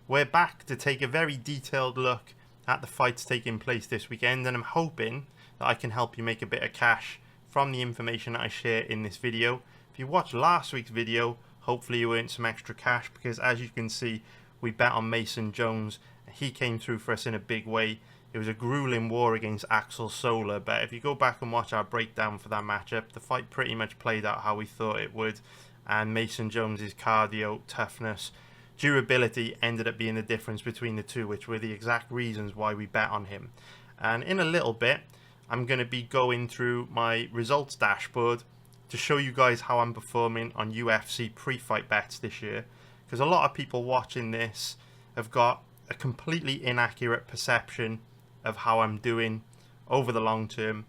we're back to take a very detailed look at the fights taking place this weekend, and I'm hoping that I can help you make a bit of cash from the information that I share in this video. If you watched last week's video, hopefully you earned some extra cash, because as you can see, we bet on Mason Jones. He came through for us in a big way. It was a grueling war against Axel Solar, but if you go back and watch our breakdown for that matchup, the fight pretty much played out how we thought it would, and Mason Jones's cardio, toughness, durability ended up being the difference between the two, which were the exact reasons why we bet on him. And in a little bit, I'm going to be going through my results dashboard to show you guys how I'm performing on UFC pre-fight bets this year, because a lot of people watching this have got a completely inaccurate perception of how I'm doing over the long term,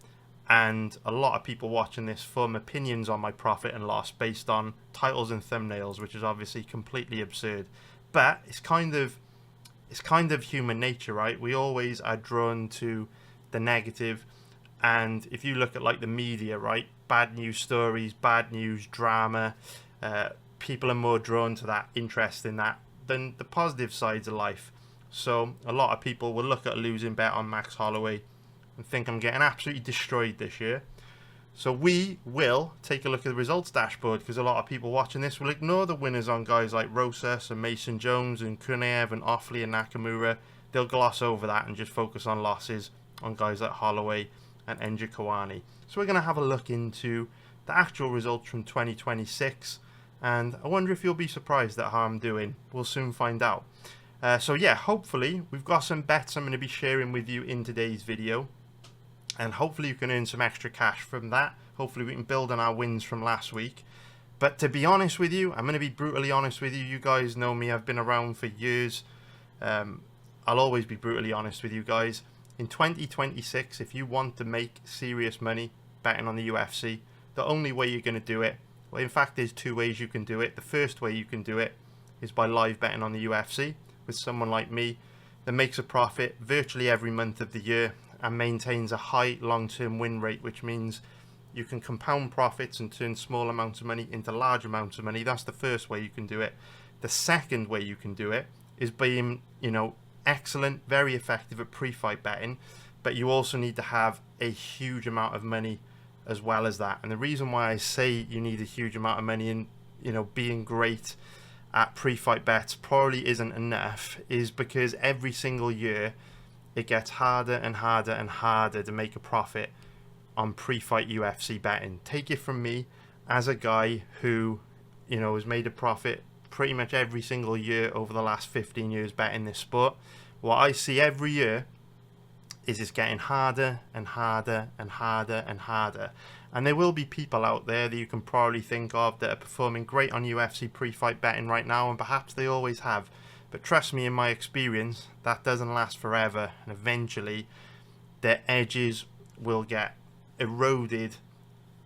and a lot of people watching this form opinions on my profit and loss based on titles and thumbnails, which is obviously completely absurd. But it's kind of human nature, right? We always are drawn to the negative, and if you look at like the media, right, bad news stories, bad news, drama, people are more drawn to that, interest in that, than the positive sides of life. So a lot of people will look at a losing bet on Max Holloway and think I'm getting absolutely destroyed this year. So we will take a look at the results dashboard, because a lot of people watching this will ignore the winners on guys like Rosas and Mason Jones and Kunev and Offley and Nakamura. They'll gloss over that and just focus on losses on guys like Holloway and Enja Kawani. So we're going to have a look into the actual results from 2026, and I wonder if you'll be surprised at how I'm doing. We'll soon find out. So yeah, hopefully we've got some bets I'm going to be sharing with you in today's video, and hopefully you can earn some extra cash from that. Hopefully we can build on our wins from last week. But to be honest with you, I'm going to be brutally honest with you. You guys know me, I've been around for years. I'll always be brutally honest with you guys. In 2026, if you want to make serious money betting on the UFC, the only way you're going to do it, well, in fact, there's two ways you can do it. The first way you can do it is by live betting on the UFC with someone like me that makes a profit virtually every month of the year and maintains a high long-term win rate, which means you can compound profits and turn small amounts of money into large amounts of money. That's the first way you can do it. The second way you can do it is being, excellent, very effective at pre-fight betting, but you also need to have a huge amount of money as well as that. And the reason why I say you need a huge amount of money and being great at pre-fight bets probably isn't enough is because every single year it gets harder and harder and harder to make a profit on pre-fight UFC betting. Take it from me, as a guy who has made a profit pretty much every single year over the last 15 years betting this sport, what I see every year is it's getting harder and harder and harder and harder. And there will be people out there that you can probably think of that are performing great on UFC pre-fight betting right now, and perhaps they always have. But trust me, in my experience, that doesn't last forever, and eventually their edges will get eroded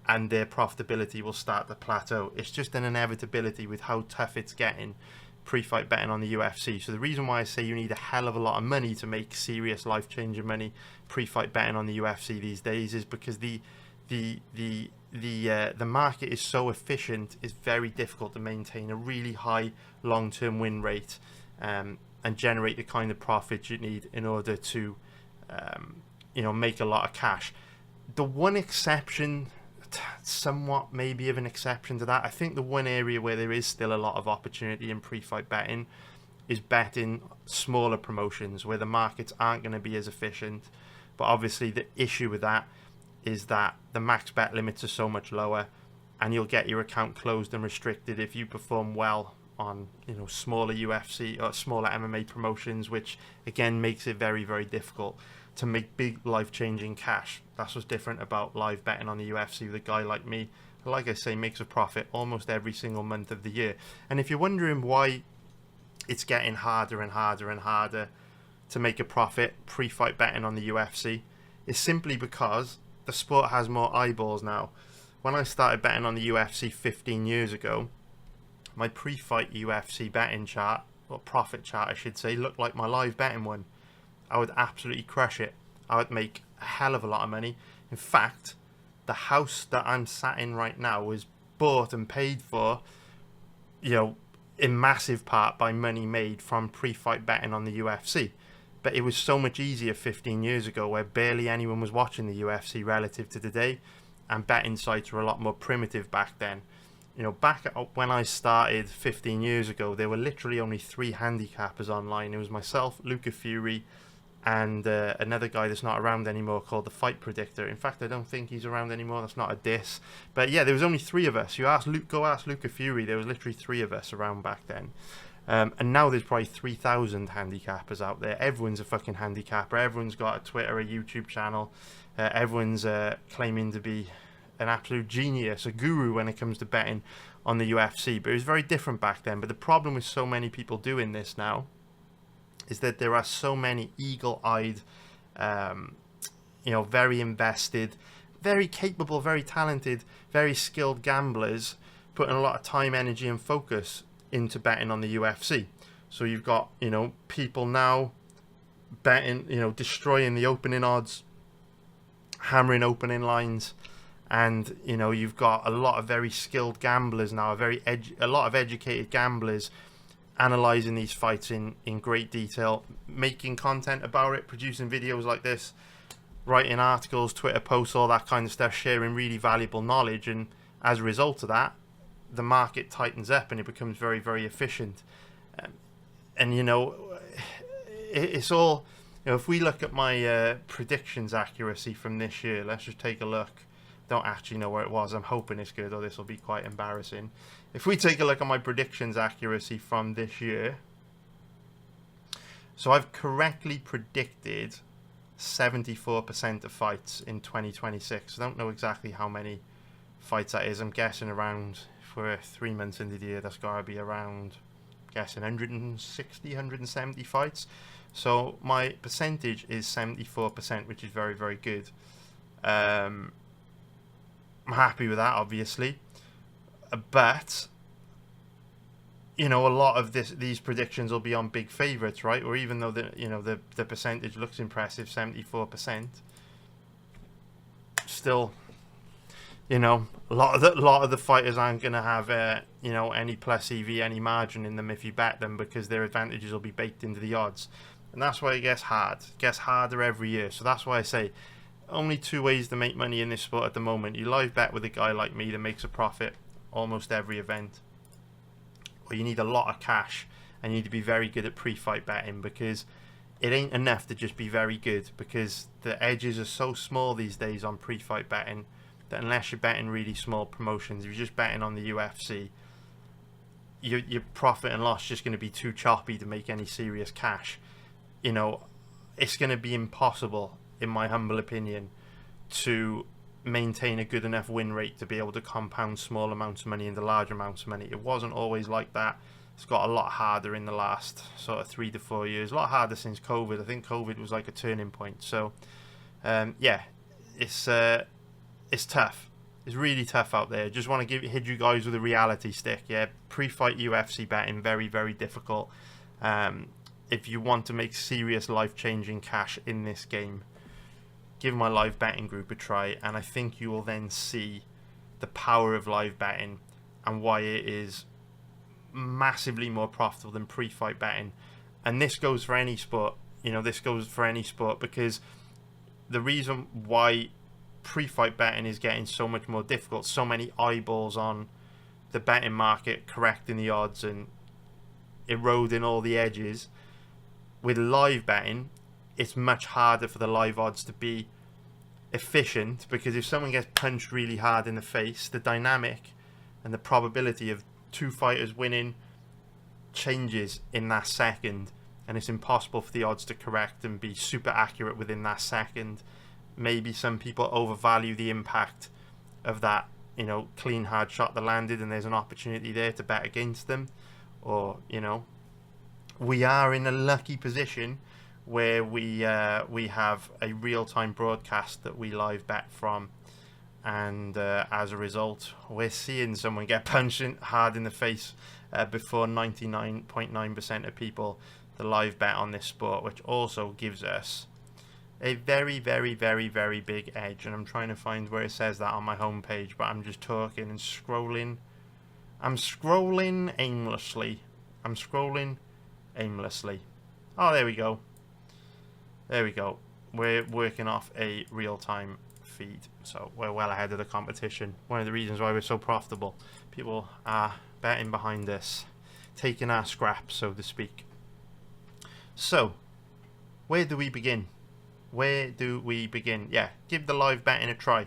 and their profitability will start to plateau. It's just an inevitability with how tough it's getting pre-fight betting on the UFC. So the reason why I say you need a hell of a lot of money to make serious life-changing money pre-fight betting on the UFC these days is because the market is so efficient. It's very difficult to maintain a really high long-term win rate and generate the kind of profits you need in order to make a lot of cash. The one exception, somewhat maybe of an exception to that, I think the one area where there is still a lot of opportunity in pre-fight betting is betting smaller promotions where the markets aren't going to be as efficient. But obviously the issue with that is that the max bet limits are so much lower, and you'll get your account closed and restricted if you perform well on smaller UFC or smaller MMA promotions, which again makes it very, very difficult to make big life-changing cash. That's what's different about live betting on the UFC with a guy like me, who, like I say, makes a profit almost every single month of the year. And if you're wondering why it's getting harder and harder and harder to make a profit pre-fight betting on the UFC, it's simply because the sport has more eyeballs now. When I started betting on the UFC 15 years ago, my pre-fight UFC betting chart, or profit chart I should say, looked like my live betting one. I would absolutely crush it. I would make a hell of a lot of money. In fact, the house that I'm sat in right now was bought and paid for, in massive part by money made from pre-fight betting on the UFC. But it was so much easier 15 years ago, where barely anyone was watching the UFC relative to today, and betting sites were a lot more primitive back then. You know, back when I started 15 years ago, there were literally only 3 handicappers online. It was myself, Luca Fury, and another guy that's not around anymore called the Fight Predictor. In fact, I don't think he's around anymore. That's not a diss. But yeah, there was only 3 of us. Go ask Luca Fury. There was literally 3 of us around back then. And now there's probably 3,000 handicappers out there. Everyone's a fucking handicapper. Everyone's got a Twitter, a YouTube channel. Everyone's claiming to be an absolute genius, a guru when it comes to betting on the UFC. But it was very different back then. But the problem with so many people doing this now is that there are so many eagle-eyed, very invested, very capable, very talented, very skilled gamblers putting a lot of time, energy and focus into betting on the UFC. So you've got, people now betting, destroying the opening odds, hammering opening lines, and, you've got a lot of very skilled gamblers now, a lot of educated gamblers analyzing these fights in great detail, making content about it, producing videos like this, writing articles, Twitter posts, all that kind of stuff, sharing really valuable knowledge. And as a result of that, the market tightens up and it becomes very, very efficient. It's all, if we look at my predictions accuracy from this year, let's just take a look. Don't actually know where it was. I'm hoping it's good, or this will be quite embarrassing. If we take a look at my predictions accuracy from this year, so I've correctly predicted 74% of fights in 2026. I don't know exactly how many fights that is. I'm guessing around, if we're 3 months into the year, that's got to be around, I'm guessing 160, 170 fights. So my percentage is 74%, which is very, very good. I'm happy with that, obviously. But, a lot of these predictions will be on big favourites, right? Or even though the percentage looks impressive, 74%, still, a lot of the fighters aren't going to have any plus EV, any margin in them if you bet them, because their advantages will be baked into the odds. And that's why it gets hard. It gets harder every year. So that's why I say only 2 ways to make money in this sport at the moment. You live bet with a guy like me that makes a profit almost every event, or you need a lot of cash and you need to be very good at pre-fight betting, because it ain't enough to just be very good, because the edges are so small these days on pre-fight betting that unless you're betting really small promotions, if you're just betting on the UFC, your profit and loss is just going to be too choppy to make any serious cash. It's going to be impossible, in my humble opinion, to maintain a good enough win rate to be able to compound small amounts of money into large amounts of money. It wasn't always like that. It's got a lot harder in the last sort of 3 to 4 years. A lot harder since COVID. I think COVID was like a turning point. So, it's tough. It's really tough out there. Just want to hit you guys with a reality stick. Yeah, pre-fight UFC betting, very, very difficult. If you want to make serious life-changing cash in this game, give my live betting group a try, and I think you will then see the power of live betting and why it is massively more profitable than pre-fight betting. And this goes for any sport. This goes for any sport, because the reason why pre-fight betting is getting so much more difficult, so many eyeballs on the betting market correcting the odds and eroding all the edges, with live betting it's much harder for the live odds to be efficient, because if someone gets punched really hard in the face, the dynamic and the probability of 2 fighters winning changes in that second, and it's impossible for the odds to correct and be super accurate within that second. Maybe some people overvalue the impact of that, clean hard shot that landed, and there's an opportunity there to bet against them. Or, we are in a lucky position where we have a real-time broadcast that we live bet from, and as a result we're seeing someone get punched hard in the face before 99.9% of people the live bet on this sport, which also gives us a very, very, very, very big edge. And I'm trying to find where it says that on my homepage, but I'm just talking and scrolling I'm scrolling aimlessly. Oh, there we go. We're working off a real-time feed, so we're well ahead of the competition. One of the reasons why we're so profitable. People are betting behind us, taking our scraps, so to speak. So, where do we begin? Yeah, give the live betting a try.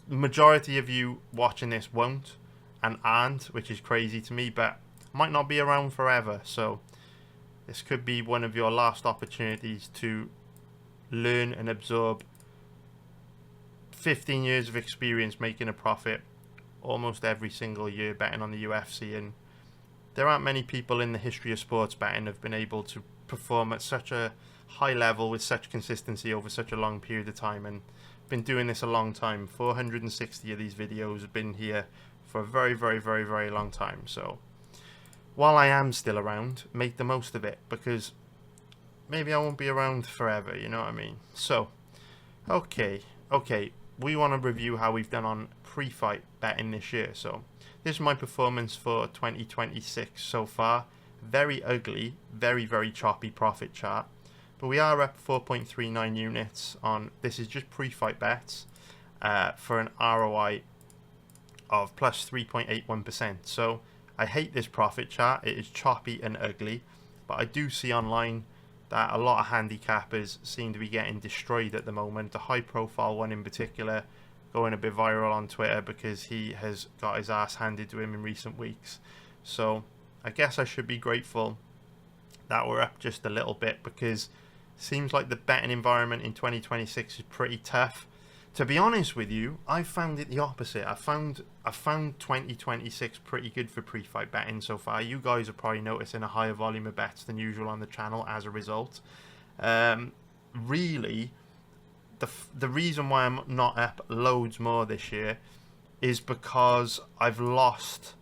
The majority of you watching this won't and aren't, which is crazy to me, but might not be around forever, so this could be one of your last opportunities to learn and absorb 15 years of experience making a profit almost every single year betting on the UFC, and there aren't many people in the history of sports betting have been able to perform at such a high level with such consistency over such a long period of time. And been doing this a long time. 460 of these videos have been here for a very, very, very, very long time. So while I am still around, make the most of it, because maybe I won't be around forever, you know what I mean? So, okay, we want to review how we've done on pre-fight betting this year. So this is my performance for 2026 so far. Very ugly, very, very choppy profit chart. But we are up 4.39 units on, this is just pre-fight bets, for an ROI of plus 3.81%. So I hate this profit chart. It is choppy and ugly. But I do see online that a lot of handicappers seem to be getting destroyed at the moment. A high-profile one in particular going a bit viral on Twitter because he has got his ass handed to him in recent weeks. So I guess I should be grateful that we're up just a little bit, because seems like the betting environment in 2026 is pretty tough. To be honest with you, I found it the opposite. I found 2026 pretty good for pre-fight betting so far. You guys are probably noticing a higher volume of bets than usual on the channel as a result. Really, the reason why I'm not up loads more this year is because I've lost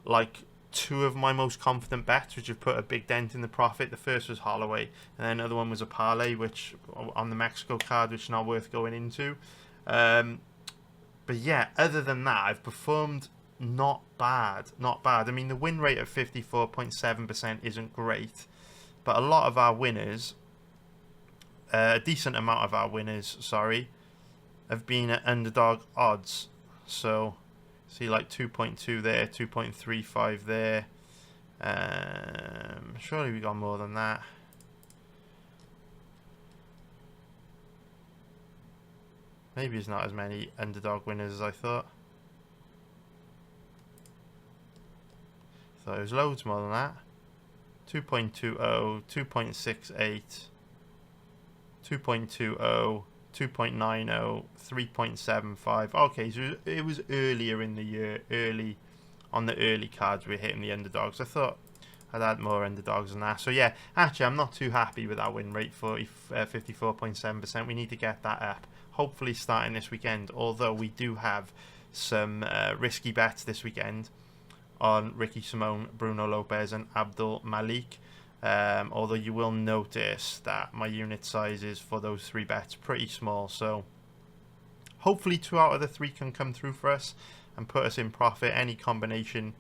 like two of my most confident bets, which have put a big dent in the profit. The first was Holloway, and then another one was a parlay, which on the Mexico card, which is not worth going into. But yeah, other than that, I've performed not bad. I mean, the win rate of 54.7% isn't great, but a lot of our winners, a decent amount of our winners, sorry, have been at underdog odds. So see, like 2.2 there, 2.35 there. Surely we got more than that. Maybe it's not as many underdog winners as I thought. So it was loads more than that. 2.20, 2.68, 2.20, 2.90, 3.75. Okay, so it was earlier in the year, on the early cards we're hitting the underdogs. I thought I'd add more underdogs than that. So yeah, actually I'm not too happy with our win rate for 54.7%. We need to get that up, hopefully starting this weekend, although we do have some risky bets this weekend on Ricky Simone, Bruno Lopes and Abdul-Malik. Although you will notice that my unit sizes for those three bets pretty small, so hopefully 2 out of the 3 can come through for us and put us in profit. Any combination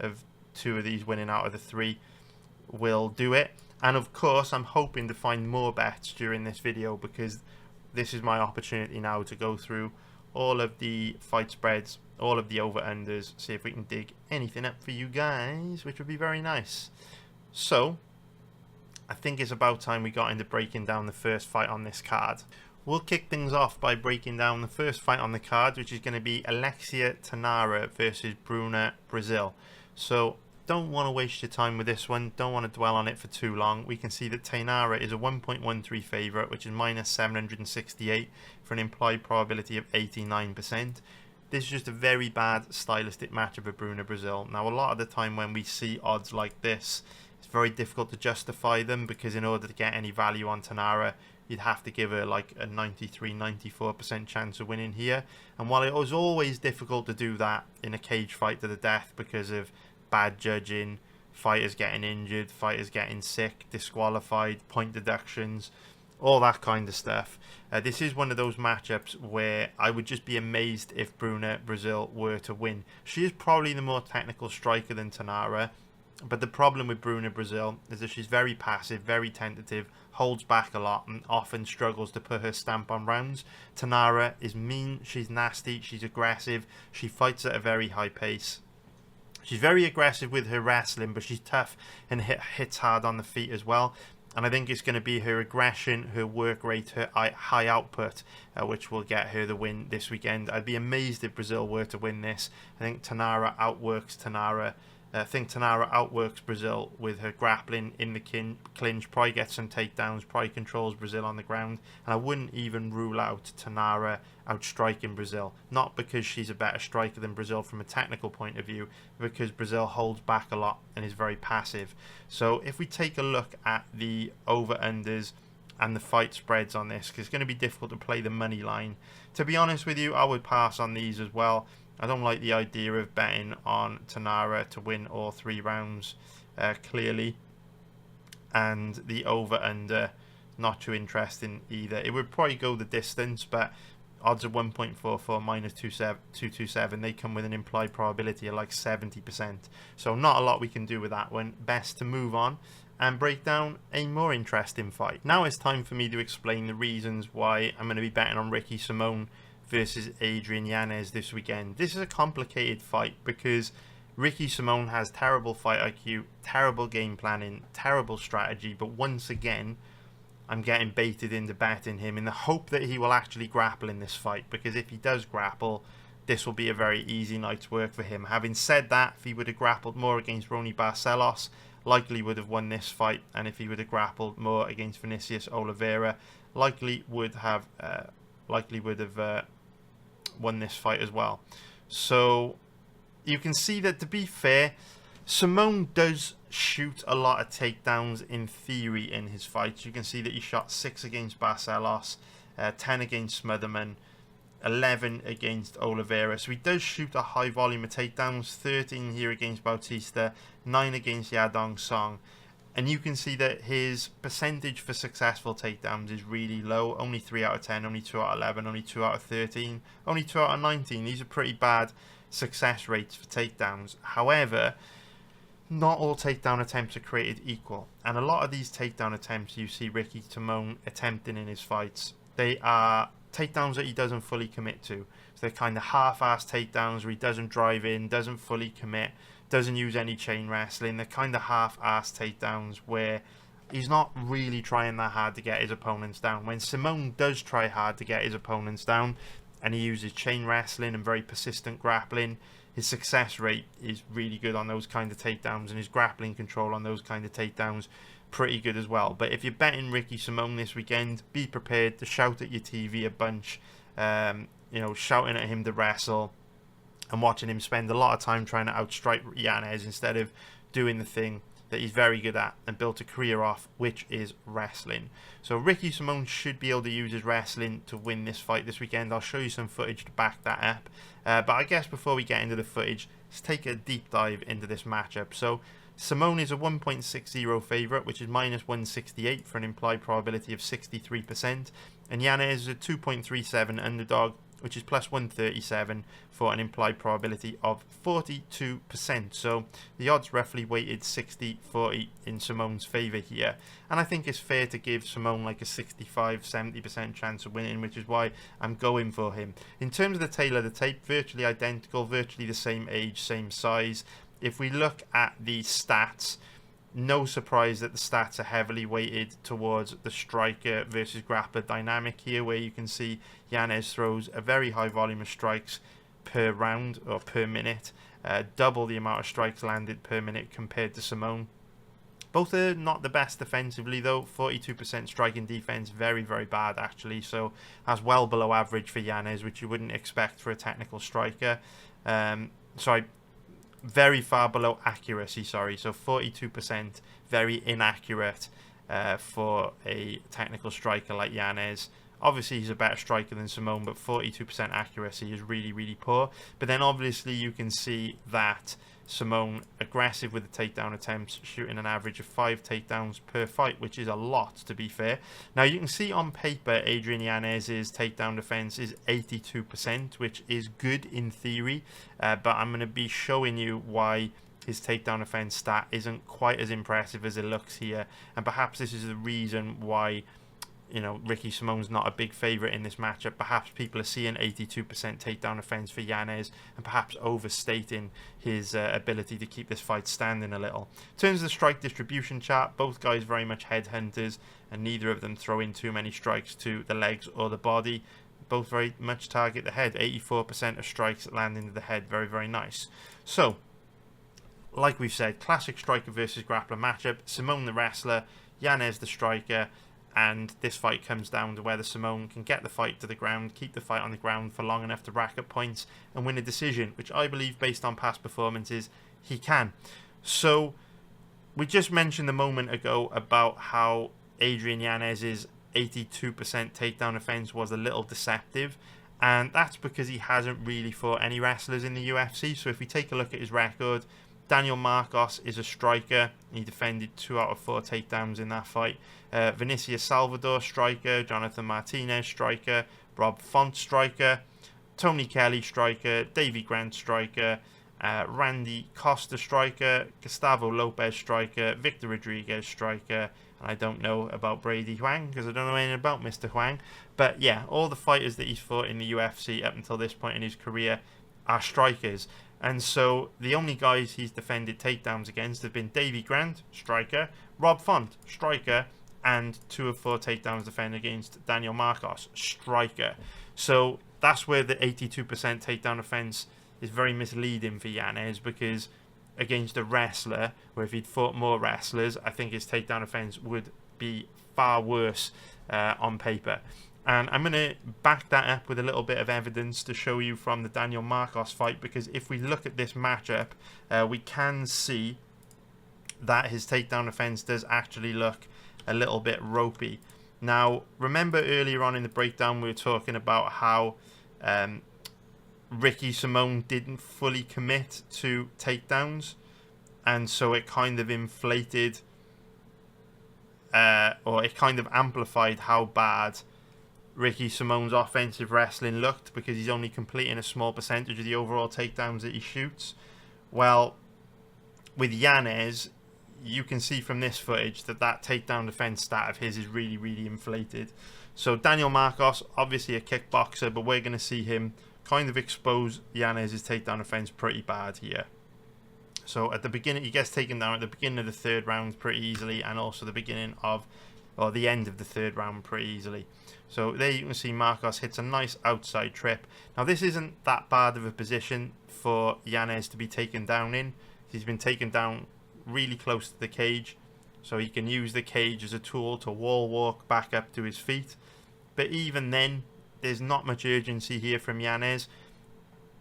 of 2 of these winning out of the 3 will do it. And of course I'm hoping to find more bets during this video, because this is my opportunity now to go through all of the fight spreads, all of the over-unders, see if we can dig anything up for you guys, which would be very nice. So I think it's about time we got into breaking down the first fight on this card. We'll kick things off by breaking down the first fight on the card, which is going to be Alexia Tanara versus Bruna Brazil. So don't want to waste your time with this one. Don't want to dwell on it for too long. We can see that Tanara is a 1.13 favourite, which is minus 768 for an implied probability of 89%. This is just a very bad stylistic matchup of Bruna Brazil. Now, a lot of the time when we see odds like this, it's very difficult to justify them, because in order to get any value on Tanara, you'd have to give her like a 93-94% chance of winning here. And while it was always difficult to do that in a cage fight to the death because of bad judging, fighters getting injured, fighters getting sick, disqualified, point deductions, all that kind of stuff. This is one of those matchups where I would just be amazed if Bruna Brazil were to win. She is probably the more technical striker than Tanara, but the problem with Bruna Brazil is that she's very passive, very tentative, holds back a lot, and often struggles to put her stamp on rounds. Tanara is mean, she's nasty, she's aggressive, she fights at a very high pace. She's very aggressive with her wrestling, but she's tough and hits hard on the feet as well. And I think it's going to be her aggression, her work rate, her high output, which will get her the win this weekend. I'd be amazed if Brazil were to win this. I think Tanara outworks Brazil with her grappling in the clinch, probably gets some takedowns, probably controls Brazil on the ground. And I wouldn't even rule out Tanara outstriking Brazil. Not because she's a better striker than Brazil from a technical point of view, but because Brazil holds back a lot and is very passive. So if we take a look at the over-unders and the fight spreads on this, because it's going to be difficult to play the money line. To be honest with you, I would pass on these as well. I don't like the idea of betting on Tanara to win all 3 rounds clearly. And the over-under, not too interesting either. It would probably go the distance, but odds of 1.44 minus 227, they come with an implied probability of like 70%. So not a lot we can do with that one. Best to move on and break down a more interesting fight. Now it's time for me to explain the reasons why I'm going to be betting on Ricky Simón versus Adrian Yanez this weekend. This is a complicated fight because Ricky Simón has terrible fight IQ, terrible game planning, terrible strategy, but once again I'm getting baited into betting him in the hope that he will actually grapple in this fight, because if he does grapple, this will be a very easy night's work for him. Having said that, if he would have grappled more against Ronnie Barcelos, likely would have won this fight, and if he would have grappled more against Vinicius Oliveira, likely would have won this fight as well. So you can see that, to be fair, Simón does shoot a lot of takedowns in theory in his fights. You can see that he shot 6 against Barcelos, 10 against Smotherman, 11 against Oliveira. So he does shoot a high volume of takedowns, 13 here against Bautista, 9 against Yadong Song. And you can see that his percentage for successful takedowns is really low. Only 3 out of 10, only 2 out of 11, only 2 out of 13, only 2 out of 19. These are pretty bad success rates for takedowns. However, not all takedown attempts are created equal. And a lot of these takedown attempts you see Ricky Simón attempting in his fights, they are takedowns that he doesn't fully commit to. So they're kind of half-assed takedowns where he doesn't drive in, doesn't fully commit, doesn't use any chain wrestling. They're kind of half-assed takedowns where he's not really trying that hard to get his opponents down. When Simón does try hard to get his opponents down and he uses chain wrestling and very persistent grappling, his success rate is really good on those kind of takedowns, and his grappling control on those kind of takedowns pretty good as well. But if you're betting Ricky Simón this weekend, be prepared to shout at your TV a bunch, shouting at him to wrestle and watching him spend a lot of time trying to outstrike Yanez instead of doing the thing that he's very good at and built a career off, which is wrestling. So Ricky Simón should be able to use his wrestling to win this fight this weekend. I'll show you some footage to back that up. But I guess before we get into the footage, let's take a deep dive into this matchup. So Simón is a 1.60 favourite, which is minus 168 for an implied probability of 63%. And Yanez is a 2.37 underdog, which is plus 137 for an implied probability of 42%. So the odds roughly weighted 60-40 in Simón's favour here. And I think it's fair to give Simón like a 65-70% chance of winning, which is why I'm going for him. In terms of the tail of the tape, virtually identical, virtually the same age, same size. If we look at the stats, no surprise that the stats are heavily weighted towards the striker versus grappler dynamic here, where you can see Yanez throws a very high volume of strikes per round or per minute, double the amount of strikes landed per minute compared to Simón. Both are not the best defensively though. 42% striking defense, very, very bad actually. So that's well below average for Yanez, which you wouldn't expect for a technical striker. Very far below accuracy, so 42%, very inaccurate for a technical striker like Yanez. Obviously he's a better striker than Simón, but 42% accuracy is really, really poor. But then obviously you can see that Simone aggressive with the takedown attempts, shooting an average of 5 takedowns per fight, which is a lot, to be fair. Now, you can see on paper, Adrian Yanez's takedown defense is 82%, which is good in theory, but I'm going to be showing you why his takedown defense stat isn't quite as impressive as it looks here, and perhaps this is the reason why, you know, Ricky Simone's not a big favourite in this matchup. Perhaps people are seeing 82% takedown offense for Yanez and perhaps overstating his ability to keep this fight standing a little. In terms of the strike distribution chart, both guys very much headhunters, and neither of them throw in too many strikes to the legs or the body. Both very much target the head. 84% of strikes land into the head. Very, very nice. So, like we've said, classic striker versus grappler matchup. Simone the wrestler, Yanez the striker. And this fight comes down to whether Simone can get the fight to the ground, keep the fight on the ground for long enough to rack up points and win a decision, which I believe, based on past performances, he can. So, we just mentioned a moment ago about how Adrian Yanez's 82% takedown offense was a little deceptive, and that's because he hasn't really fought any wrestlers in the UFC. So if we take a look at his record, Daniel Marcos is a striker. He defended 2 out of 4 takedowns in that fight. Vinicius Salvador, striker. Jonathan Martinez, striker. Rob Font, striker. Tony Kelly, striker. Davey Grant, striker. Randy Costa, striker. Gustavo Lopes, striker. Victor Rodriguez, striker. And I don't know about Brady Huang because I don't know anything about Mr. Huang. But yeah, all the fighters that he's fought in the UFC up until this point in his career are strikers. And so the only guys he's defended takedowns against have been Davey Grant, striker, Rob Font, striker, and 2 of 4 takedowns defended against Daniel Marcos, striker. So that's where the 82% takedown offense is very misleading for Yanez, because against a wrestler, where if he'd fought more wrestlers, I think his takedown offense would be far worse on paper. And I'm going to back that up with a little bit of evidence to show you from the Daniel Marcos fight, because if we look at this matchup, we can see that his takedown offense does actually look a little bit ropey. Now, remember earlier on in the breakdown we were talking about how Ricky Simone didn't fully commit to takedowns, and so it kind of inflated, or it kind of amplified how bad Ricky Simone's offensive wrestling looked, because he's only completing a small percentage of the overall takedowns that he shoots. Well, with Yanez, you can see from this footage that that takedown defense stat of his is really, really inflated. So Daniel Marcos, obviously a kickboxer, but we're going to see him kind of expose Yanez's takedown defense pretty bad here. So at the beginning, he gets taken down at the beginning of the 3rd round pretty easily, and also the beginning of, or the end of the 3rd round pretty easily. So there you can see Marcos hits a nice outside trip. Now this isn't that bad of a position for Yanez to be taken down in. He's been taken down really close to the cage, so he can use the cage as a tool to wall walk back up to his feet. But even then, there's not much urgency here from Yanez.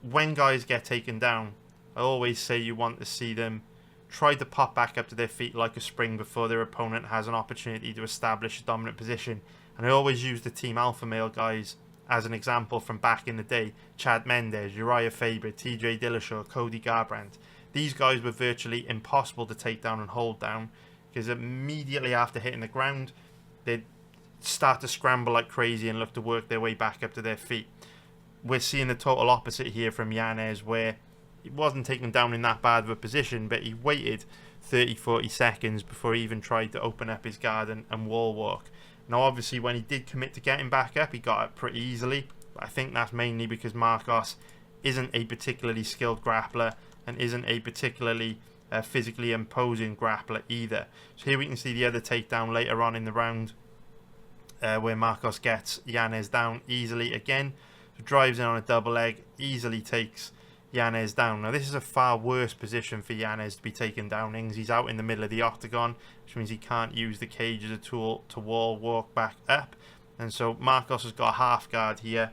When guys get taken down, I always say you want to see them try to pop back up to their feet like a spring before their opponent has an opportunity to establish a dominant position. And I always use the Team Alpha Male guys as an example from back in the day. Chad Mendes, Uriah Faber, TJ Dillashaw, Cody Garbrandt. These guys were virtually impossible to take down and hold down, because immediately after hitting the ground, they'd start to scramble like crazy and look to work their way back up to their feet. We're seeing the total opposite here from Yanez, where he wasn't taken down in that bad of a position, but he waited 30-40 seconds before he even tried to open up his guard and wall walk. Now obviously when he did commit to getting back up, he got up pretty easily, but I think that's mainly because Marcos isn't a particularly skilled grappler and isn't a particularly physically imposing grappler either. So here we can see the other takedown later on in the round, where Marcos gets Yanez down easily again. So drives in on a double leg, easily takes Yanez down. Now this is a far worse position for Yanez to be taken down in. He's out in the middle of the octagon, which means he can't use the cage as a tool to wall walk back up. And so Marcos has got a half guard here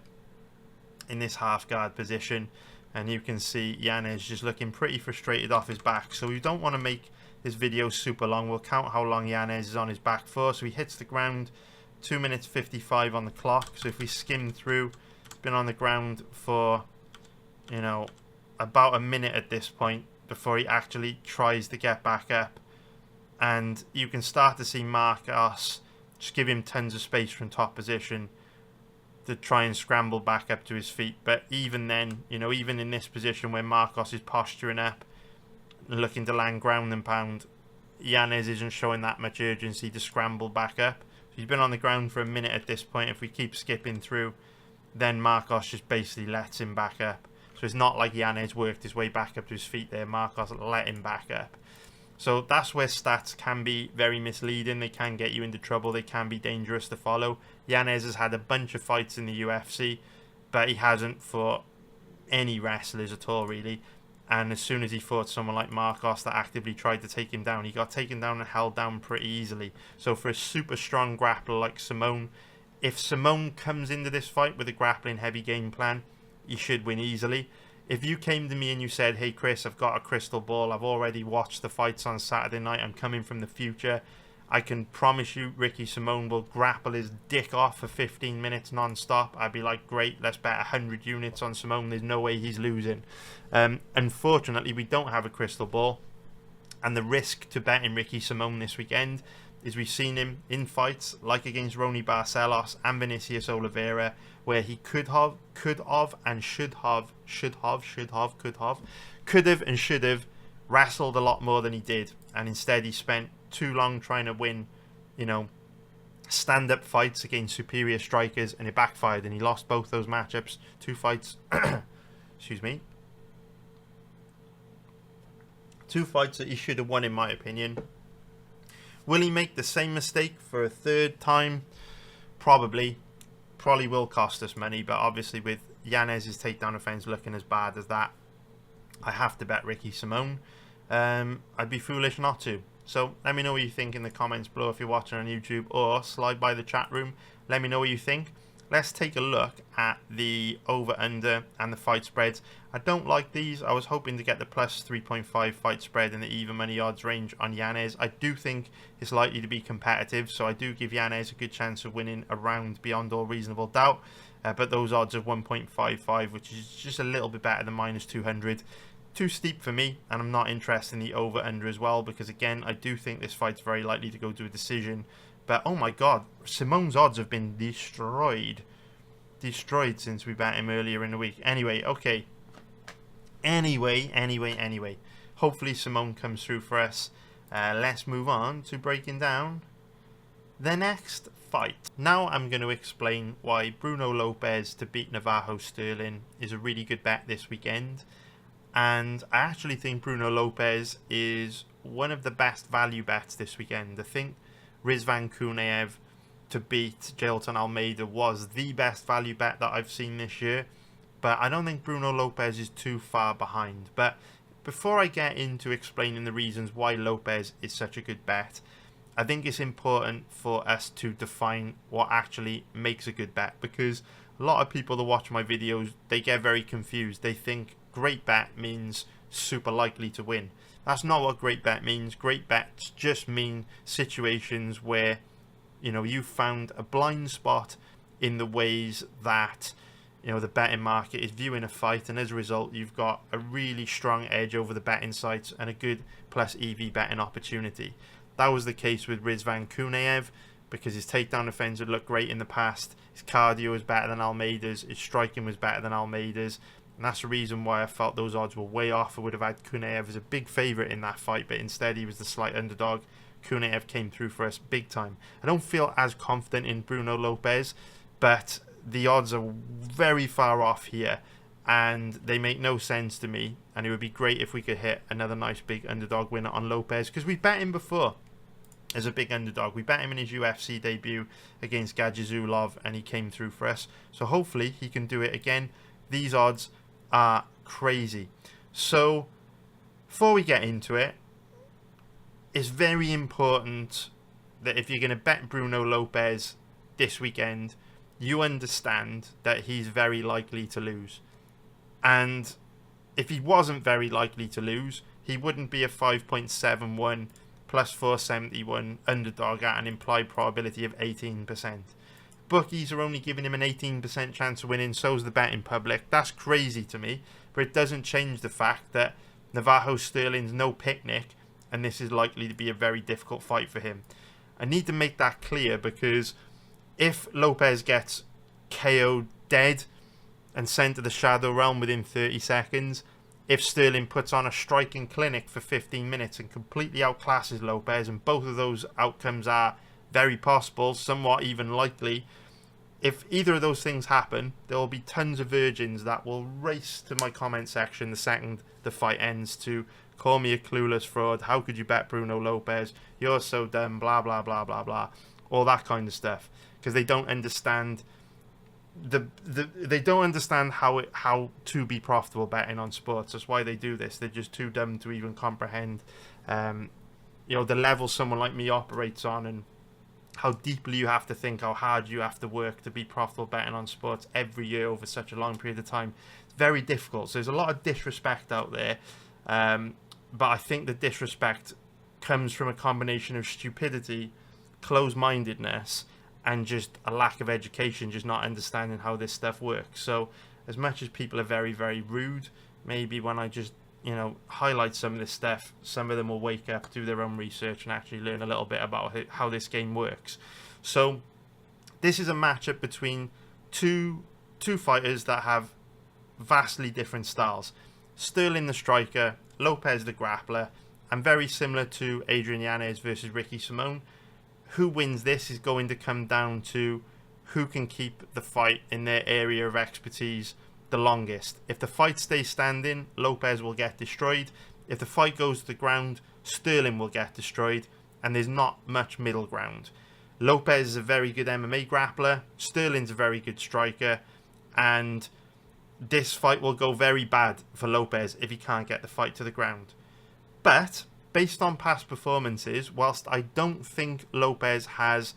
in this half guard position, and you can see Yanez just looking pretty frustrated off his back. So we don't want to make this video super long. We'll count how long Yanez is on his back for. So he hits the ground 2 minutes 55 on the clock. So if we skim through, he's been on the ground for, you know, about a minute at this point before he actually tries to get back up. And you can start to see Marcos just give him tons of space from top position to try and scramble back up to his feet. But even then, you know, even in this position where Marcos is posturing up and looking to land ground and pound, Yanez isn't showing that much urgency to scramble back up. So he's been on the ground for a minute at this point. If we keep skipping through, then Marcos just basically lets him back up. So it's not like Yanez worked his way back up to his feet there. Marcos let him back up. So that's where stats can be very misleading. They can get you into trouble. They can be dangerous to follow. Yanez has had a bunch of fights in the UFC, but he hasn't fought any wrestlers at all, really. And as soon as he fought someone like Marcos that actively tried to take him down, he got taken down and held down pretty easily. So for a super strong grappler like Simone, if Simone comes into this fight with a grappling heavy game plan, he should win easily. If you came to me and you said, hey Chris, I've got a crystal ball, I've already watched the fights on Saturday night, I'm coming from the future, I can promise you Ricky Simone will grapple his dick off for 15 minutes non-stop, I'd be like, great, let's bet 100 units on Simone, there's no way he's losing. Unfortunately, we don't have a crystal ball, and the risk to betting Ricky Simone this weekend is we've seen him in fights like against Ronnie Barcelos and Vinicius Oliveira, where he could have and should have wrestled a lot more than he did, and instead he spent too long trying to win, you know, stand-up fights against superior strikers, and it backfired, and he lost both those matchups. 2 fights excuse me, 2 fights that he should have won, in my opinion. Will he make the same mistake for a third time? Probably will cost us money, but obviously with Yanez's takedown offense looking as bad as that, I have to bet Ricky Simone. I'd be foolish not to. So let me know what you think in the comments below if you're watching on YouTube, or slide by the chat room. Let me know what you think. Let's take a look at the over-under and the fight spreads. I don't like these. I was hoping to get the plus 3.5 fight spread in the even money odds range on Yanez. I do think it's likely to be competitive, so I do give Yanez a good chance of winning a round beyond all reasonable doubt. But those odds of 1.55, which is just a little bit better than minus 200. Too steep for me, and I'm not interested in the over-under as well, because again, I do think this fight's very likely to go to a decision. But oh my god, Simone's odds have been destroyed since we bet him earlier in the week. Anyway, okay. Anyway. Hopefully Simone comes through for us. Let's move on to breaking down the next fight. Now I'm going to explain why Bruno Lopes to beat Navajo Sterling is a really good bet this weekend. And I actually think Bruno Lopes is one of the best value bets this weekend. I think Rizvan Kunaev to beat Jailton Almeida was the best value bet that I've seen this year. But I don't think Bruno Lopes is too far behind. But before I get into explaining the reasons why Lopes is such a good bet, I think it's important for us to define what actually makes a good bet. Because a lot of people that watch my videos, they get very confused. They think great bet means super likely to win. That's not what great bet means. Great bets just mean situations where, you know, you found a blind spot in the ways that, you know, the betting market is viewing a fight, and as a result you've got a really strong edge over the betting sites and a good plus EV betting opportunity. That was the case with Rizvan Kunaev, because his takedown defense had looked great in the past, his cardio was better than Almeida's, his striking was better than Almeida's, and that's the reason why I felt those odds were way off. I would have had Kunaev as a big favourite in that fight, but instead he was the slight underdog. Kunaev came through for us big time. I don't feel as confident in Bruno Lopes, but the odds are very far off here, and they make no sense to me, and it would be great if we could hit another nice big underdog winner on Lopes, because we bet him before as a big underdog. We bet him in his UFC debut against Gadzhizulov, and he came through for us, so hopefully he can do it again. These odds are crazy. So before we get into it, it's very important that if you're going to bet Bruno Lopes this weekend, you understand that he's very likely to lose. And if he wasn't very likely to lose, he wouldn't be a 5.71 plus 471 underdog at an implied probability of 18%. Bookies are only giving him an 18% chance of winning, so's the betting public. That's crazy to me, but it doesn't change the fact that Navajo Sterling's no picnic, and this is likely to be a very difficult fight for him. I need to make that clear, because if Lopes gets KO'd dead and sent to the Shadow Realm within 30 seconds, if Stirling puts on a striking clinic for 15 minutes and completely outclasses Lopes, and both of those outcomes are very possible, somewhat even likely, if either of those things happen, there will be tons of virgins that will race to my comment section the second the fight ends to call me a clueless fraud, how could you bet Bruno Lopes, you're so dumb, blah blah blah blah blah, all that kind of stuff, because they don't understand they don't understand how to be profitable betting on sports. That's why they do this. They're just too dumb to even comprehend the level someone like me operates on, and how deeply you have to think, how hard you have to work to be profitable betting on sports every year over such a long period of time. It's very difficult. So there's a lot of disrespect out there, but I think the disrespect comes from a combination of stupidity, close-mindedness, and just a lack of education, just not understanding how this stuff works. So as much as people are very, very rude, maybe when I just highlight some of this stuff, some of them will wake up, do their own research, and actually learn a little bit about how this game works. So this is a matchup between two fighters that have vastly different styles. Stirling the striker, Lopes the grappler, and very similar to Adrian Yanez versus Ricky Simon. Who wins this is going to come down to who can keep the fight in their area of expertise the longest. If the fight stays standing, Lopes will get destroyed. If the fight goes to the ground, Stirling will get destroyed, and there's not much middle ground. Lopes is a very good MMA grappler, Stirling's a very good striker, and this fight will go very bad for Lopes if he can't get the fight to the ground. But based on past performances, whilst I don't think Lopes has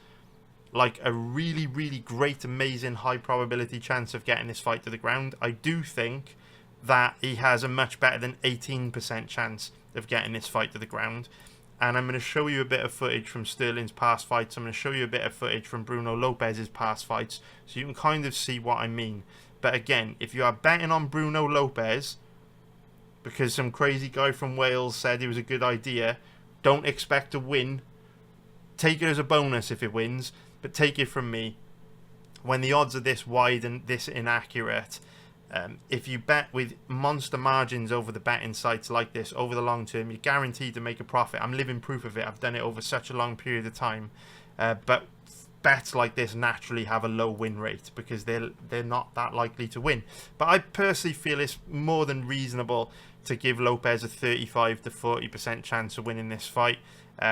like a really, really great, amazing, high probability chance of getting this fight to the ground, I do think that he has a much better than 18% chance of getting this fight to the ground. And I'm going to show you a bit of footage from Stirling's past fights. I'm going to show you a bit of footage from Bruno Lopes' past fights, so you can kind of see what I mean. But again, if you are betting on Bruno Lopes because some crazy guy from Wales said it was a good idea, don't expect to win. Take it as a bonus if it wins, but take it from me, when the odds are this wide and this inaccurate, if you bet with monster margins over the betting sites like this over the long term, you're guaranteed to make a profit. I'm living proof of it. I've done it over such a long period of time. But bets like this naturally have a low win rate because they're not that likely to win. But I personally feel it's more than reasonable to give Lopes a 35 to 40% chance of winning this fight,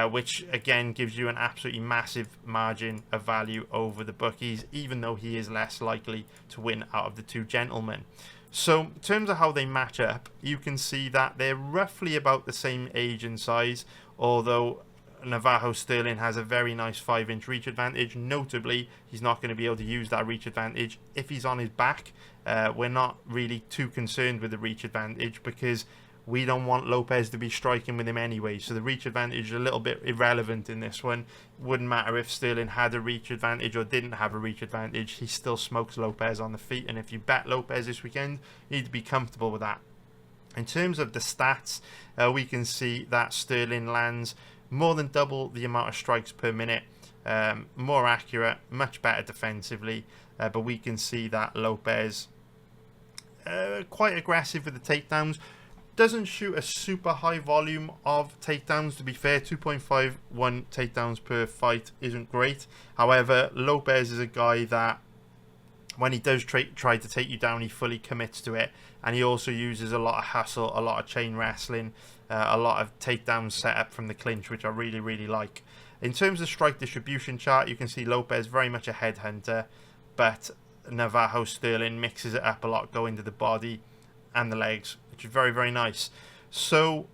which again gives you an absolutely massive margin of value over the bookies, even though he is less likely to win out of the two gentlemen. So in terms of how they match up, you can see that they're roughly about the same age and size, although Navajo Stirling has a very nice 5-inch reach advantage. Notably, he's not going to be able to use that reach advantage if he's on his back. We're not really too concerned with the reach advantage because we don't want Lopes to be striking with him anyway. So the reach advantage is a little bit irrelevant in this one. Wouldn't matter if Stirling had a reach advantage or didn't have a reach advantage. He still smokes Lopes on the feet. And if you bet Lopes this weekend, you need to be comfortable with that. In terms of the stats, we can see that Stirling lands more than double the amount of strikes per minute, more accurate, much better defensively, but we can see that Lopes quite aggressive with the takedowns. Doesn't shoot a super high volume of takedowns, to be fair. 2.51 takedowns per fight isn't great. However, Lopes is a guy that when he does try to take you down, he fully commits to it, and he also uses a lot of hustle, a lot of chain wrestling, a lot of takedowns set up from the clinch, which I really, really like. In terms of strike distribution chart, you can see Lopes very much a headhunter, but Navajo Stirling mixes it up a lot, going to the body and the legs, which is very, very nice. So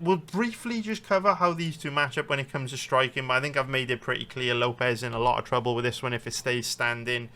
we'll briefly just cover how these two match up when it comes to striking, but I think I've made it pretty clear Lopes in a lot of trouble with this one if it stays standing,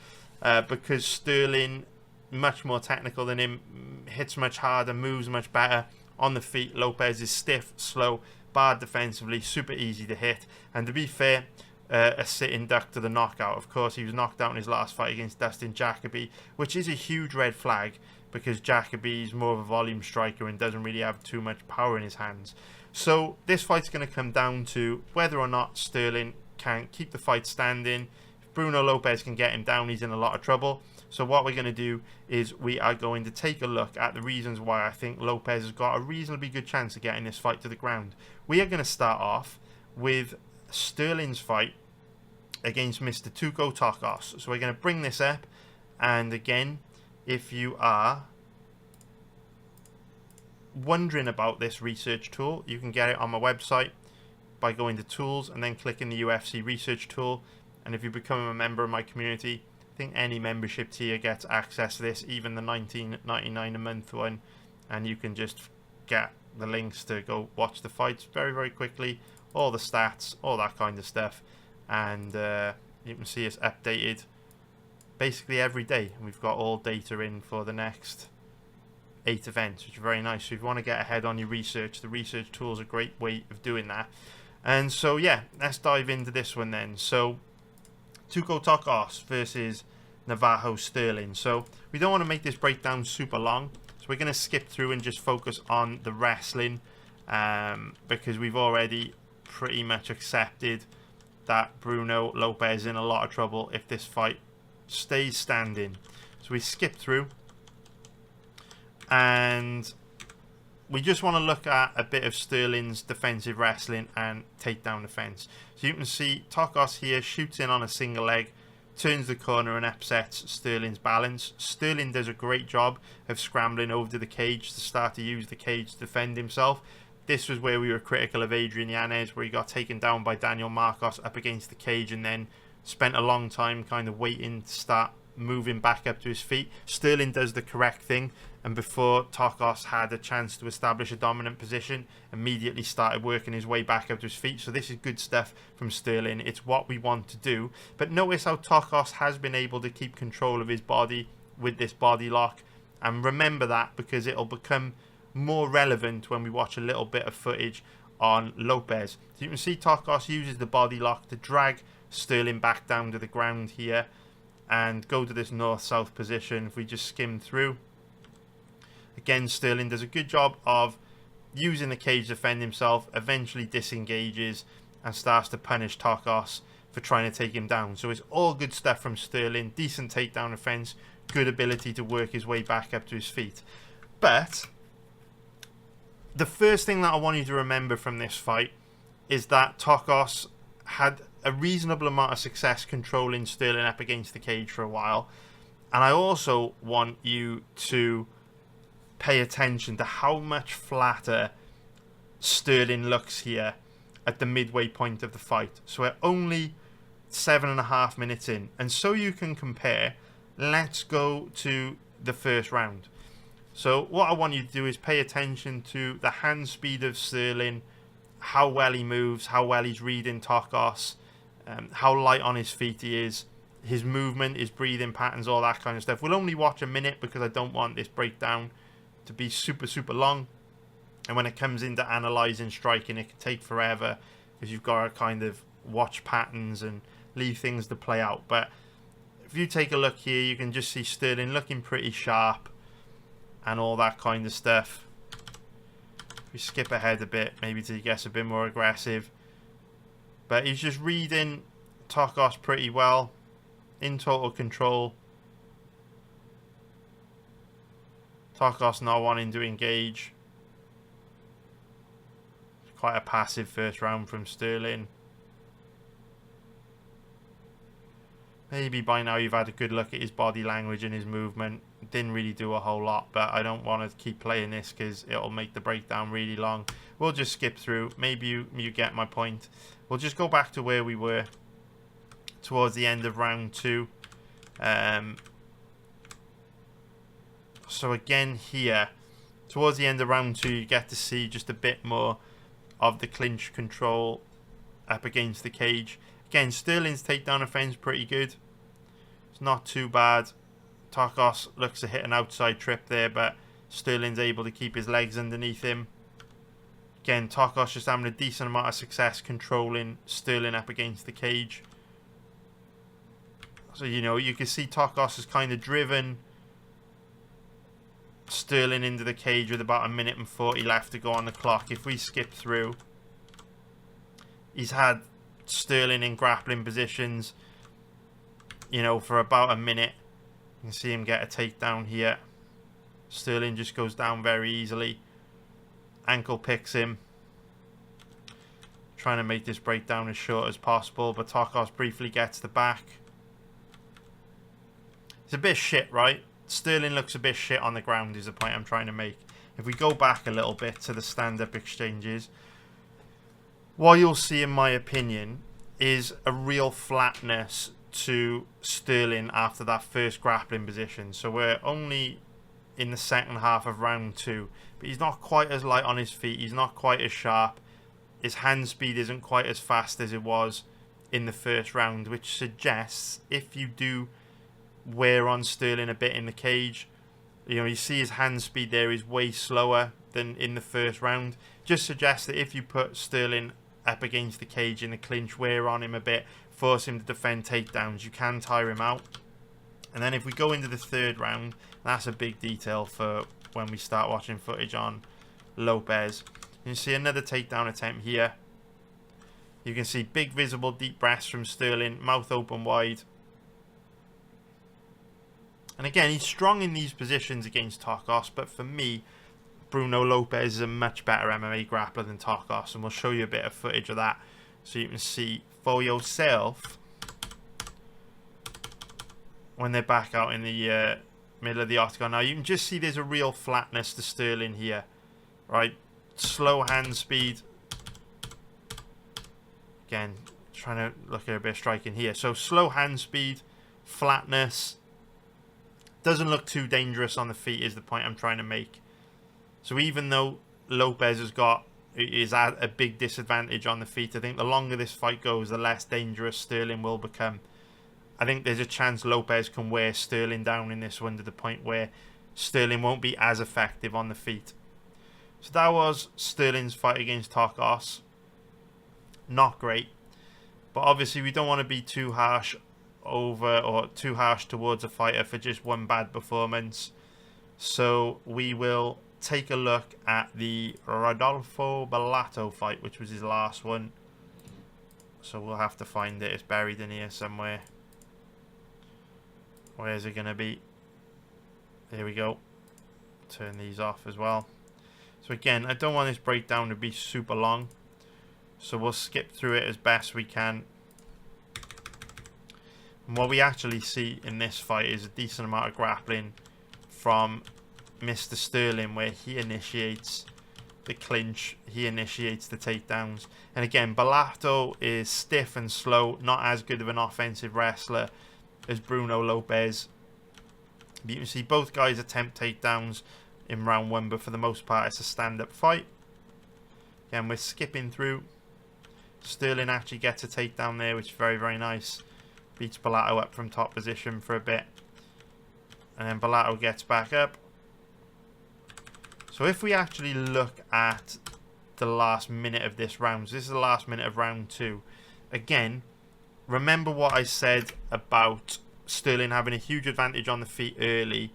because Stirling, much more technical than him, hits much harder, moves much better. On the feet, Lopes is stiff, slow, barred defensively, super easy to hit, and to be fair, a sitting duck to the knockout. Of course, he was knocked out in his last fight against Dustin Jacoby, which is a huge red flag, because Jacoby's more of a volume striker and doesn't really have too much power in his hands. So this fight's going to come down to whether or not Stirling can keep the fight standing. If Bruno Lopes can get him down, he's in a lot of trouble. So what we're going to do is we are going to take a look at the reasons why I think Lopes has got a reasonably good chance of getting this fight to the ground. We are going to start off with Stirling's fight against Mr. Tuco Tokos. So we're going to bring this up, and again, if you are wondering about this research tool, you can get it on my website by going to tools and then clicking the UFC research tool. And if you become a member of my community, I think any membership tier gets access to this, even the $19.99 a month one, and you can just get the links to go watch the fights very quickly, all the stats, all that kind of stuff, and you can see it's updated basically every day. We've got all data in for the next 8 events, which are very nice. So if you want to get ahead on your research, the research tool is a great way of doing that. And so yeah, let's dive into this one then. So Tuco Tokos versus Navajo Stirling. So we don't want to make this breakdown super long, so we're going to skip through and just focus on the wrestling, because we've already pretty much accepted that Bruno Lopes is in a lot of trouble if this fight stays standing. So we skip through and we just want to look at a bit of Stirling's defensive wrestling and takedown defense. So you can see Tokos here shoots in on a single leg, turns the corner and upsets Stirling's balance. Stirling does a great job of scrambling over to the cage to start to use the cage to defend himself. This was where we were critical of Adrian Yanez, where he got taken down by Daniel Marcos up against the cage and then spent a long time kind of waiting to start moving back up to his feet. Stirling does the correct thing, and before Tokos had a chance to establish a dominant position, immediately started working his way back up to his feet. So this is good stuff from Stirling. It's what we want to do. But notice how Tokos has been able to keep control of his body with this body lock, and remember that because it'll become more relevant when we watch a little bit of footage on Lopes. So you can see Tokos uses the body lock to drag Stirling back down to the ground here and go to this north-south position. If we just skim through, again, Stirling does a good job of using the cage to defend himself, eventually disengages and starts to punish Tokos for trying to take him down. So it's all good stuff from Stirling. Decent takedown defense, good ability to work his way back up to his feet. But the first thing that I want you to remember from this fight is that Tokos had a reasonable amount of success controlling Stirling up against the cage for a while. And I also want you to pay attention to how much flatter Stirling looks here at the midway point of the fight. So we're only 7.5 minutes in. And so you can compare, let's go to the first round. So what I want you to do is pay attention to the hand speed of Stirling, how well he moves, how well he's reading Tokos, how light on his feet he is, his movement, his breathing patterns, all that kind of stuff. We'll only watch a minute because I don't want this breakdown to be super long. And when it comes into analysing striking, it can take forever because you've got to kind of watch patterns and leave things to play out. But if you take a look here, you can just see Stirling looking pretty sharp and all that kind of stuff. We skip ahead a bit, maybe till he gets a bit more aggressive. But he's just reading Tokos pretty well, in total control. Tokos not wanting to engage. Quite a passive first round from Stirling. Maybe by now you've had a good look at his body language and his movement. Didn't really do a whole lot, but I don't want to keep playing this because it'll make the breakdown really long. We'll just skip through. Maybe you get my point. We'll just go back to where we were towards the end of round 2. So again here, towards the end of round 2, you get to see just a bit more of the clinch control up against the cage. Again, Stirling's takedown offense pretty good. It's not too bad. Tokos looks to hit an outside trip there, but Stirling's able to keep his legs underneath him. Again, Tokos just having a decent amount of success controlling Stirling up against the cage. So, you know, you can see Tokos is kind of driven Stirling into the cage with about 1:40 left to go on the clock. If we skip through, he's had Stirling in grappling positions, you know, for about a minute. You can see him get a takedown here. Stirling just goes down very easily. Ankle picks him. Trying to make this breakdown as short as possible, but Tokos briefly gets the back. It's a bit shit, right? Stirling looks a bit shit on the ground is the point I'm trying to make. If we go back a little bit to the stand-up exchanges, what you'll see, in my opinion, is a real flatness to Stirling after that first grappling position. So we're only in the second half of round 2, but he's not quite as light on his feet. He's not quite as sharp. His hand speed isn't quite as fast as it was in the first round, which suggests if you do wear on Stirling a bit in the cage, you know, you see his hand speed there is way slower than in the first round. Just suggests that if you put Stirling up against the cage in the clinch, wear on him a bit, force him to defend takedowns, you can tire him out. And then if we go into the third round, that's a big detail for when we start watching footage on Lopes. You can see another takedown attempt here. You can see big visible deep breaths from Stirling, mouth open wide. And again, he's strong in these positions against Tokos, but for me, Bruno Lopes is a much better MMA grappler than Tokos, and we'll show you a bit of footage of that so you can see for yourself when they're back out in the middle of the octagon. Now you can just see there's a real flatness to Stirling here, right? Slow hand speed. Again, trying to look at a bit of striking here. So slow hand speed, flatness. Doesn't look too dangerous on the feet is the point I'm trying to make. So even though Lopes is at a big disadvantage on the feet, I think the longer this fight goes, the less dangerous Stirling will become. I think there's a chance Lopes can wear Stirling down in this one to the point where Stirling won't be as effective on the feet. So that was Stirling's fight against Tokos. Not great. But obviously we don't want to be too harsh towards a fighter for just one bad performance. So we will take a look at the Rodolfo Bellato fight, which was his last one. So we'll have to find it. It's buried in here somewhere. Where is it going to be? There we go. Turn these off as well. So again, I don't want this breakdown to be super long, so we'll skip through it as best we can. And what we actually see in this fight is a decent amount of grappling from Mr. Stirling, where he initiates the clinch, he initiates the takedowns. And again, Bellato is stiff and slow, not as good of an offensive wrestler as Bruno Lopes. But you can see both guys attempt takedowns in round 1, but for the most part it's a stand-up fight. Again, we're skipping through. Stirling actually gets a takedown there, which is very, very nice. Beats Bellato up from top position for a bit. And then Bellato gets back up. So if we actually look at the last minute of this round, so this is the last minute of round 2. Again, remember what I said about Stirling having a huge advantage on the feet early,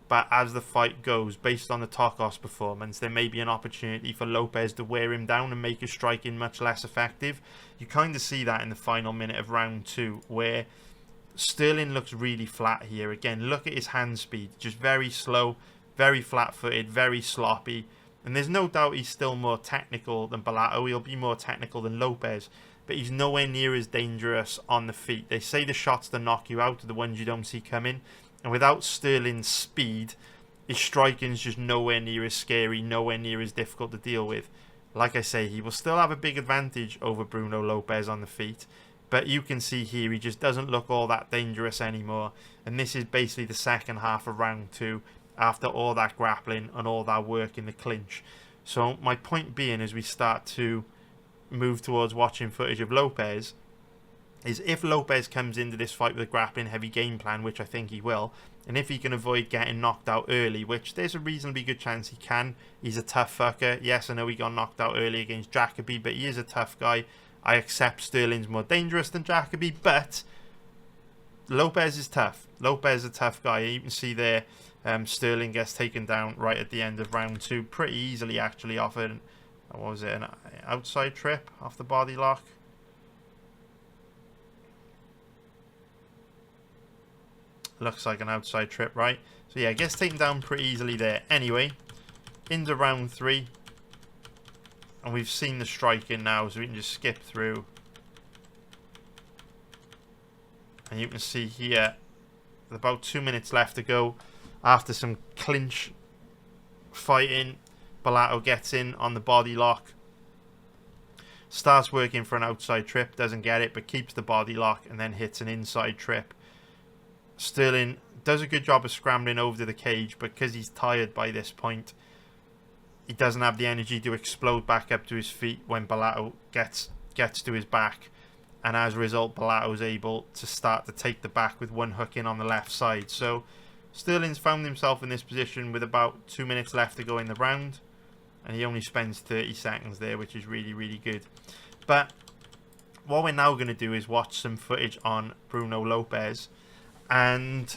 but as the fight goes, based on the Tokos performance, there may be an opportunity for Lopes to wear him down and make his striking much less effective. You kind of see that in the final minute of round 2, where Stirling looks really flat here. Again, look at his hand speed, just very slow, very flat-footed, very sloppy. And there's no doubt he's still more technical than Bellato. He'll be more technical than Lopes, but he's nowhere near as dangerous on the feet. They say the shots that knock you out are the ones you don't see coming. And without Stirling's speed, his striking's just nowhere near as scary, nowhere near as difficult to deal with. Like I say, he will still have a big advantage over Bruno Lopes on the feet. But you can see here, he just doesn't look all that dangerous anymore. And this is basically the second half of round 2, after all that grappling and all that work in the clinch. So my point being, as we start to move towards watching footage of Lopes, is if Lopes comes into this fight with a grappling heavy game plan, which I think he will, and if he can avoid getting knocked out early, which there's a reasonably good chance he can. He's a tough fucker. Yes, I know he got knocked out early against Jacoby, but he is a tough guy. I accept Stirling's more dangerous than Jacoby, but Lopes is tough. Lopes is a tough guy. You can see there, Stirling gets taken down right at the end of round 2. Pretty easily, actually, off an, what was it, an outside trip off the body lock. Looks like an outside trip, right? So yeah, gets taken down pretty easily there. Anyway, into round 3. And we've seen the striking now, so we can just skip through. And you can see here, with about 2 minutes left to go, after some clinch fighting, Bellato gets in on the body lock. Starts working for an outside trip, doesn't get it, but keeps the body lock and then hits an inside trip. Stirling does a good job of scrambling over to the cage, but because he's tired by this point, he doesn't have the energy to explode back up to his feet when Bellato gets to his back. And as a result, Bellato's able to start to take the back with one hook in on the left side. So Stirling's found himself in this position with about 2 minutes left to go in the round. And he only spends 30 seconds there, which is really, really good. But what we're now going to do is watch some footage on Bruno Lopes. And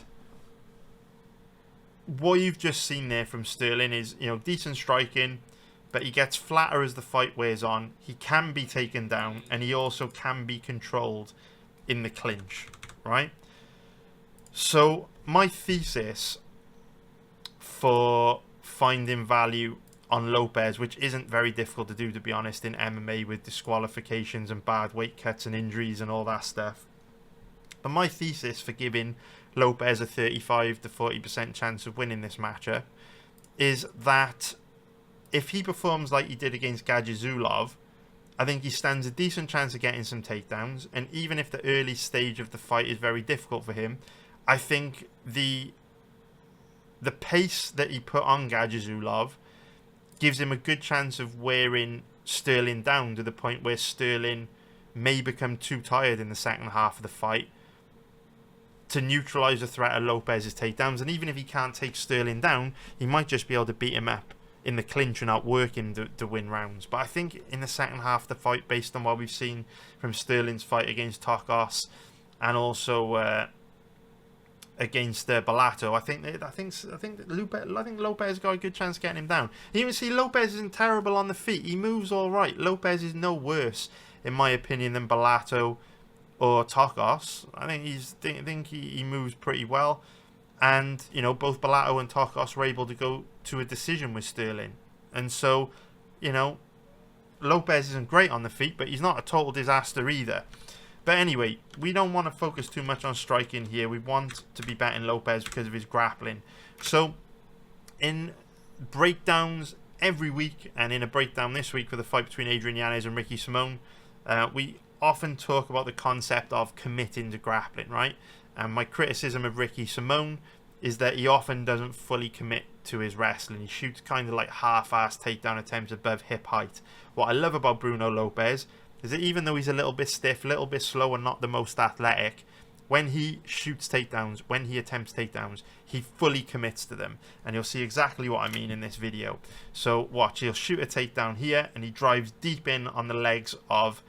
what you've just seen there from Stirling is, you know, decent striking, but he gets flatter as the fight wears on. He can be taken down, and he also can be controlled in the clinch, right? So my thesis for finding value on Lopes, which isn't very difficult to do, to be honest, in MMA with disqualifications and bad weight cuts and injuries and all that stuff. But my thesis for giving Lopes a 35 to 40% chance of winning this matchup is that if he performs like he did against Gadzhizulov, I think he stands a decent chance of getting some takedowns. And even if the early stage of the fight is very difficult for him, I think the pace that he put on Gadzhizulov gives him a good chance of wearing Stirling down to the point where Stirling may become too tired in the second half of the fight to neutralise the threat of Lopes' takedowns. And even if he can't take Stirling down, he might just be able to beat him up in the clinch and outwork him to win rounds. But I think in the second half of the fight, based on what we've seen from Stirling's fight against Tokos and also against Bellato, I think Lopes got a good chance of getting him down. You even see Lopes isn't terrible on the feet. He moves all right. Lopes is no worse, in my opinion, than Bellato or Tokos. I think he moves pretty well. And, you know, both Bellato and Tokos were able to go to a decision with Stirling. And so, you know, Lopes isn't great on the feet, but he's not a total disaster either. But anyway, we don't want to focus too much on striking here. We want to be betting Lopes because of his grappling. So, in breakdowns every week, and in a breakdown this week for the fight between Adrian Yanez and Ricky Simon, we often talk about the concept of committing to grappling, right? And my criticism of Ricky Simon is that he often doesn't fully commit to his wrestling. He shoots kind of like half-assed takedown attempts above hip height. What I love about Bruno Lopes is that even though he's a little bit stiff, a little bit slow and not the most athletic, when he shoots takedowns, when he attempts takedowns, he fully commits to them. And you'll see exactly what I mean in this video. So watch, he'll shoot a takedown here and he drives deep in on the legs of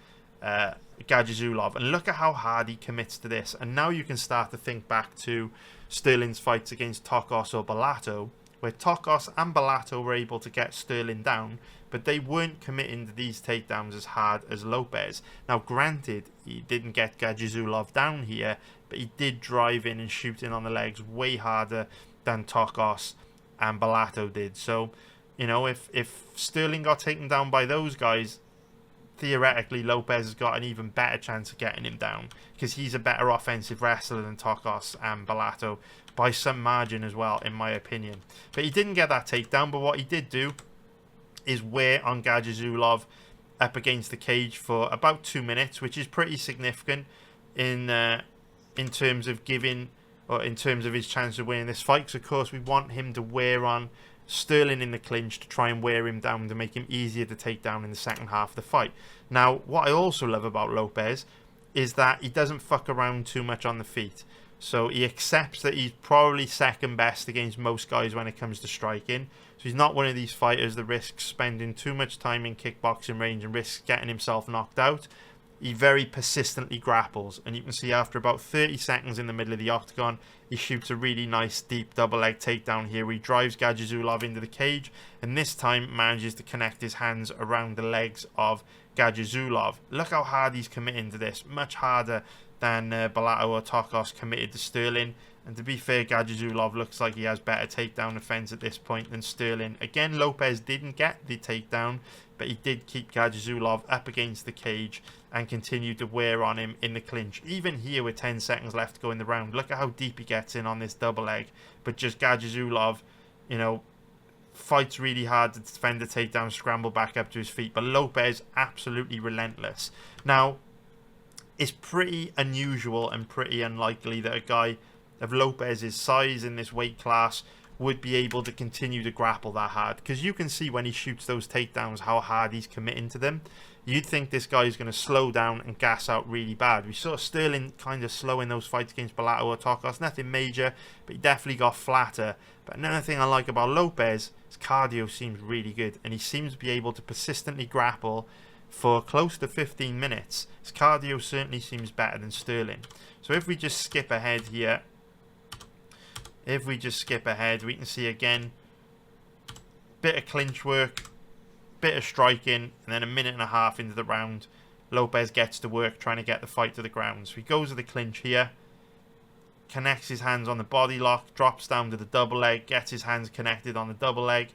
Gadzhizulov, and look at how hard he commits to this. And now you can start to think back to Stirling's fights against Tokos or Bellato, where Tokos and Bellato were able to get Stirling down, but they weren't committing to these takedowns as hard as Lopes. Now granted, he didn't get Gadzhizulov down here, but he did drive in and shoot in on the legs way harder than Tokos and Bellato did. So, you know, if Stirling got taken down by those guys, theoretically Lopes has got an even better chance of getting him down, because he's a better offensive wrestler than Tokos and Bellato by some margin as well, in my opinion. But he didn't get that takedown, but what he did do is wear on Gadzhizulov up against the cage for about 2 minutes, which is pretty significant in terms of giving, or in terms of his chance of winning this fight, because of course we want him to wear on Stirling in the clinch to try and wear him down to make him easier to take down in the second half of the fight. Now, what I also love about Lopes is that he doesn't fuck around too much on the feet. So he accepts that he's probably second best against most guys when it comes to striking. So he's not one of these fighters that risks spending too much time in kickboxing range and risks getting himself knocked out. he very persistently grapples. And you can see after about 30 seconds in the middle of the octagon, he shoots a really nice deep double leg takedown here. He drives Gadzhizulov into the cage, and this time manages to connect his hands around the legs of Gadzhizulov. Look how hard he's committing to this. Much harder than Bellato or Tokos committed to Stirling. And to be fair, Gadzhizulov looks like he has better takedown defense at this point than Stirling. Again, Lopes didn't get the takedown, but he did keep Gadzhizulov up against the cage and continued to wear on him in the clinch. Even here with 10 seconds left to go in the round, look at how deep he gets in on this double leg. But just Gadzhizulov, you know, fights really hard to defend the takedown, scramble back up to his feet. But Lopes absolutely relentless. Now, it's pretty unusual and pretty unlikely that a guy of Lopes' size in this weight class would be able to continue to grapple that hard, because you can see when he shoots those takedowns how hard he's committing to them. You'd think this guy is going to slow down and gas out really bad. We saw Stirling kind of slow in those fights against Bellato or Tokos. Nothing major, but he definitely got flatter. But another thing I like about Lopes, his cardio seems really good, and he seems to be able to persistently grapple for close to 15 minutes. His cardio certainly seems better than Stirling. So if we just skip ahead here, we can see again, bit of clinch work, bit of striking, and then a minute and a half into the round, Lopes gets to work trying to get the fight to the ground. So he goes to the clinch here, connects his hands on the body lock, drops down to the double leg, gets his hands connected on the double leg.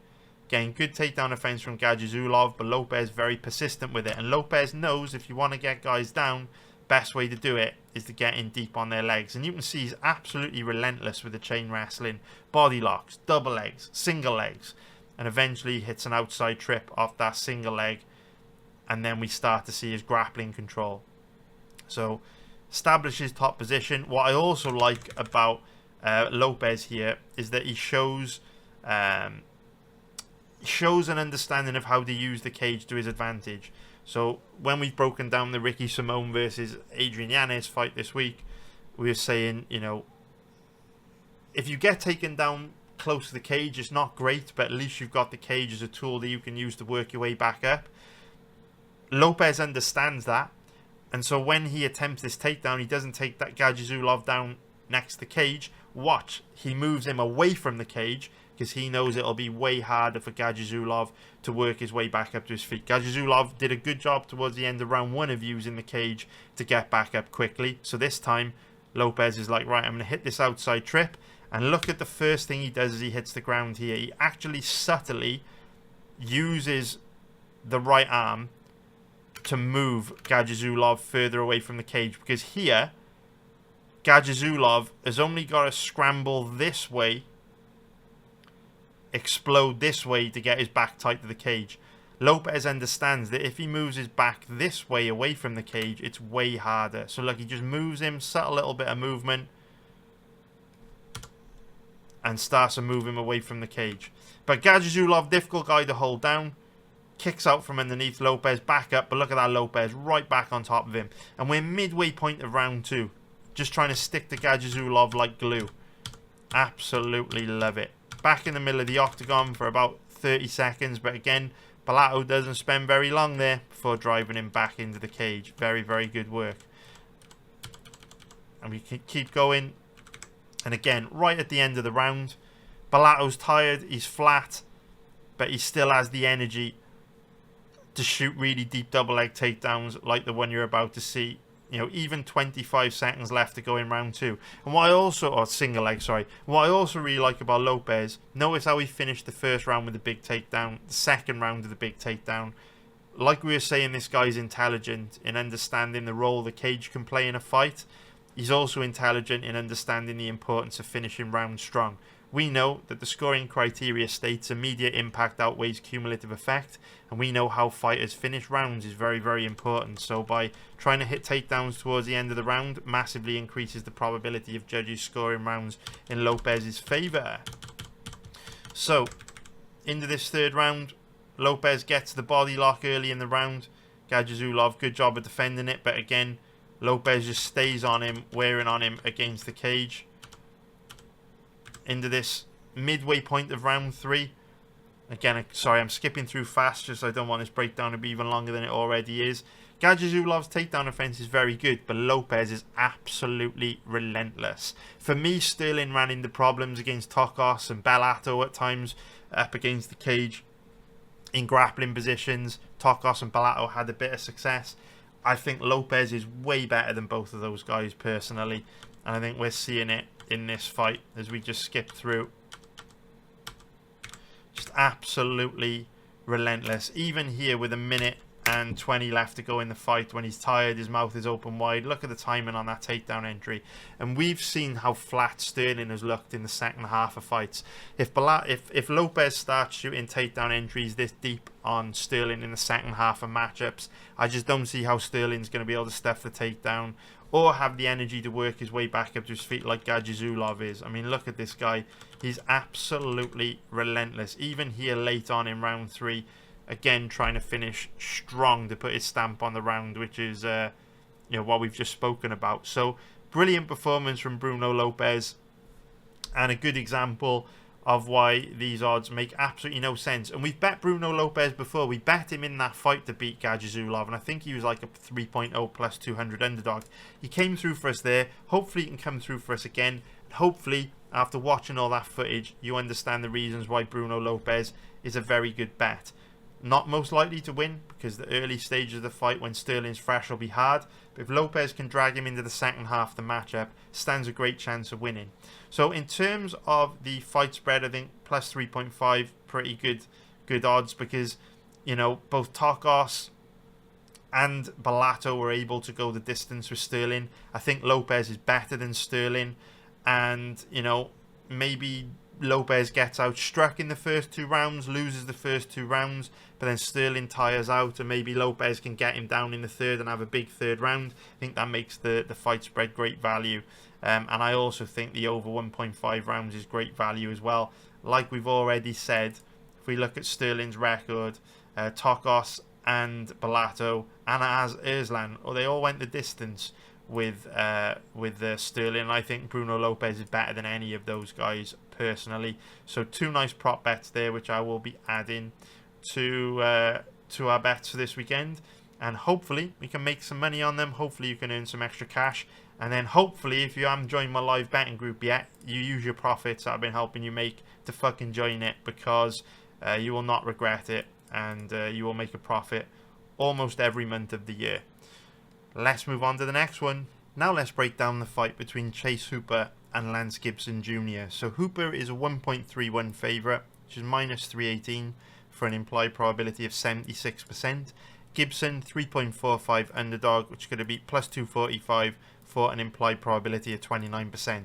Again, good takedown offense from Gadzhizulov, but Lopes very persistent with it. And Lopes knows if you want to get guys down, best way to do it is to get in deep on their legs. And you can see he's absolutely relentless with the chain wrestling, body locks, double legs, single legs, and eventually hits an outside trip off that single leg, and then we start to see his grappling control. So establishes top position. What I also like about Lopes here is that he shows an understanding of how to use the cage to his advantage. So when we've broken down the Ricky Simone versus Adrian Yanez fight this week, we were saying, you know, if you get taken down close to the cage, it's not great, but at least you've got the cage as a tool that you can use to work your way back up. Lopes understands that, and so when he attempts this takedown, he doesn't take that Gadzhizulov down next to the cage. Watch, he moves him away from the cage, because he knows it'll be way harder for Gadzhizulov to work his way back up to his feet. Gadzhizulov did a good job towards the end of round one of using the cage to get back up quickly. So this time, Lopes is like, right, I'm going to hit this outside trip. And look at the first thing he does as he hits the ground here. He actually subtly uses the right arm to move Gadzhizulov further away from the cage. Because here, Gadzhizulov has only got to scramble this way, explode this way to get his back tight to the cage. Lopes understands that if he moves his back this way away from the cage, it's way harder. So look, he just moves him, subtle little bit of movement, and starts to move him away from the cage. But Gadzhizulov, difficult guy to hold down, kicks out from underneath Lopes, back up, but look at that Lopes right back on top of him. And we're midway point of round two, just trying to stick to Gadzhizulov like glue. Absolutely love it. Back in the middle of the octagon for about 30 seconds, but again, Bellato doesn't spend very long there before driving him back into the cage. Very, very good work. And we can keep going. And again, right at the end of the round, Bellato's tired, he's flat, but he still has the energy to shoot really deep double leg takedowns like the one you're about to see. You know, even 25 seconds left to go in round two. And what I also, or single leg, sorry. What I also really like about Lopes, notice how he finished the first round with a big takedown, the second round with a big takedown. Like we were saying, this guy's intelligent in understanding the role the cage can play in a fight. He's also intelligent in understanding the importance of finishing rounds strong. We know that the scoring criteria states immediate impact outweighs cumulative effect, and we know how fighters finish rounds is very, very important. So by trying to hit takedowns towards the end of the round, massively increases the probability of judges scoring rounds in Lopes' favour. So, into this third round, Lopes gets the body lock early in the round. Gadzhizulov, good job of defending it, but again, Lopes just stays on him, wearing on him against the cage. Into this midway point of round three. Again, sorry, I'm skipping through fast just so I don't want this breakdown to be even longer than it already is. Gajizulov's takedown offense is very good, but Lopes is absolutely relentless. For me, Stirling ran into problems against Tokos and Bellato at times up against the cage in grappling positions. Tokos and Bellato had a bit of success. I think Lopes is way better than both of those guys personally, and I think we're seeing it in this fight as we just skip through. Just absolutely relentless. Even here with 1:20 left to go in the fight, when he's tired, his mouth is open wide. Look at the timing on that takedown entry. And we've seen how flat Stirling has looked in the second half of fights. If Lopes starts shooting takedown entries this deep on Stirling in the second half of matchups, I just don't see how Stirling's going to be able to stuff the takedown or have the energy to work his way back up to his feet like Gajizulov is. I mean, look at this guy. He's absolutely relentless. Even here late on in round 3, again trying to finish strong to put his stamp on the round, which is what we've just spoken about. So brilliant performance from Bruno Lopes, and a good example of why these odds make absolutely no sense. And we've bet Bruno Lopes before. We bet him in that fight to beat Gajizulov, and I think he was like a 3.0 plus 200 underdog. He came through for us there. Hopefully he can come through for us again. Hopefully, after watching all that footage, you understand the reasons why Bruno Lopes is a very good bet. Not most likely to win, because the early stages of the fight when Stirling's fresh will be hard. But if Lopes can drag him into the second half of the matchup, stands a great chance of winning. So in terms of the fight spread, I think plus 3.5, pretty good odds, because both Tokos and Bellato were able to go the distance with Stirling. I think Lopes is better than Stirling, and maybe Lopes gets outstruck in the first 2 rounds, loses the first 2 rounds, but then Stirling tires out, and maybe Lopes can get him down in the third and have a big third round. I think that makes the fight spread great value. And I also think the over 1.5 rounds is great value as well. Like we've already said, if we look at Stirling's record, Tokos and Bellato and Arslan, they all went the distance with Stirling. I think Bruno Lopes is better than any of those guys personally. So 2 nice prop bets there, which I will be adding to our bets for this weekend, and hopefully we can make some money on them. Hopefully you can earn some extra cash, and then hopefully if you haven't joined my live betting group yet, you use your profits that I've been helping you make to fucking join it, because you will not regret it, and you will make a profit almost every month of the year. Let's move on to the next one. Now let's break down the fight between Chase Hooper and Lance Gibson Jr. So Hooper is a 1.31 favourite, which is minus 318 for an implied probability of 76%. Gibson 3.45 underdog, which is going to be plus 245 for an implied probability of 29%.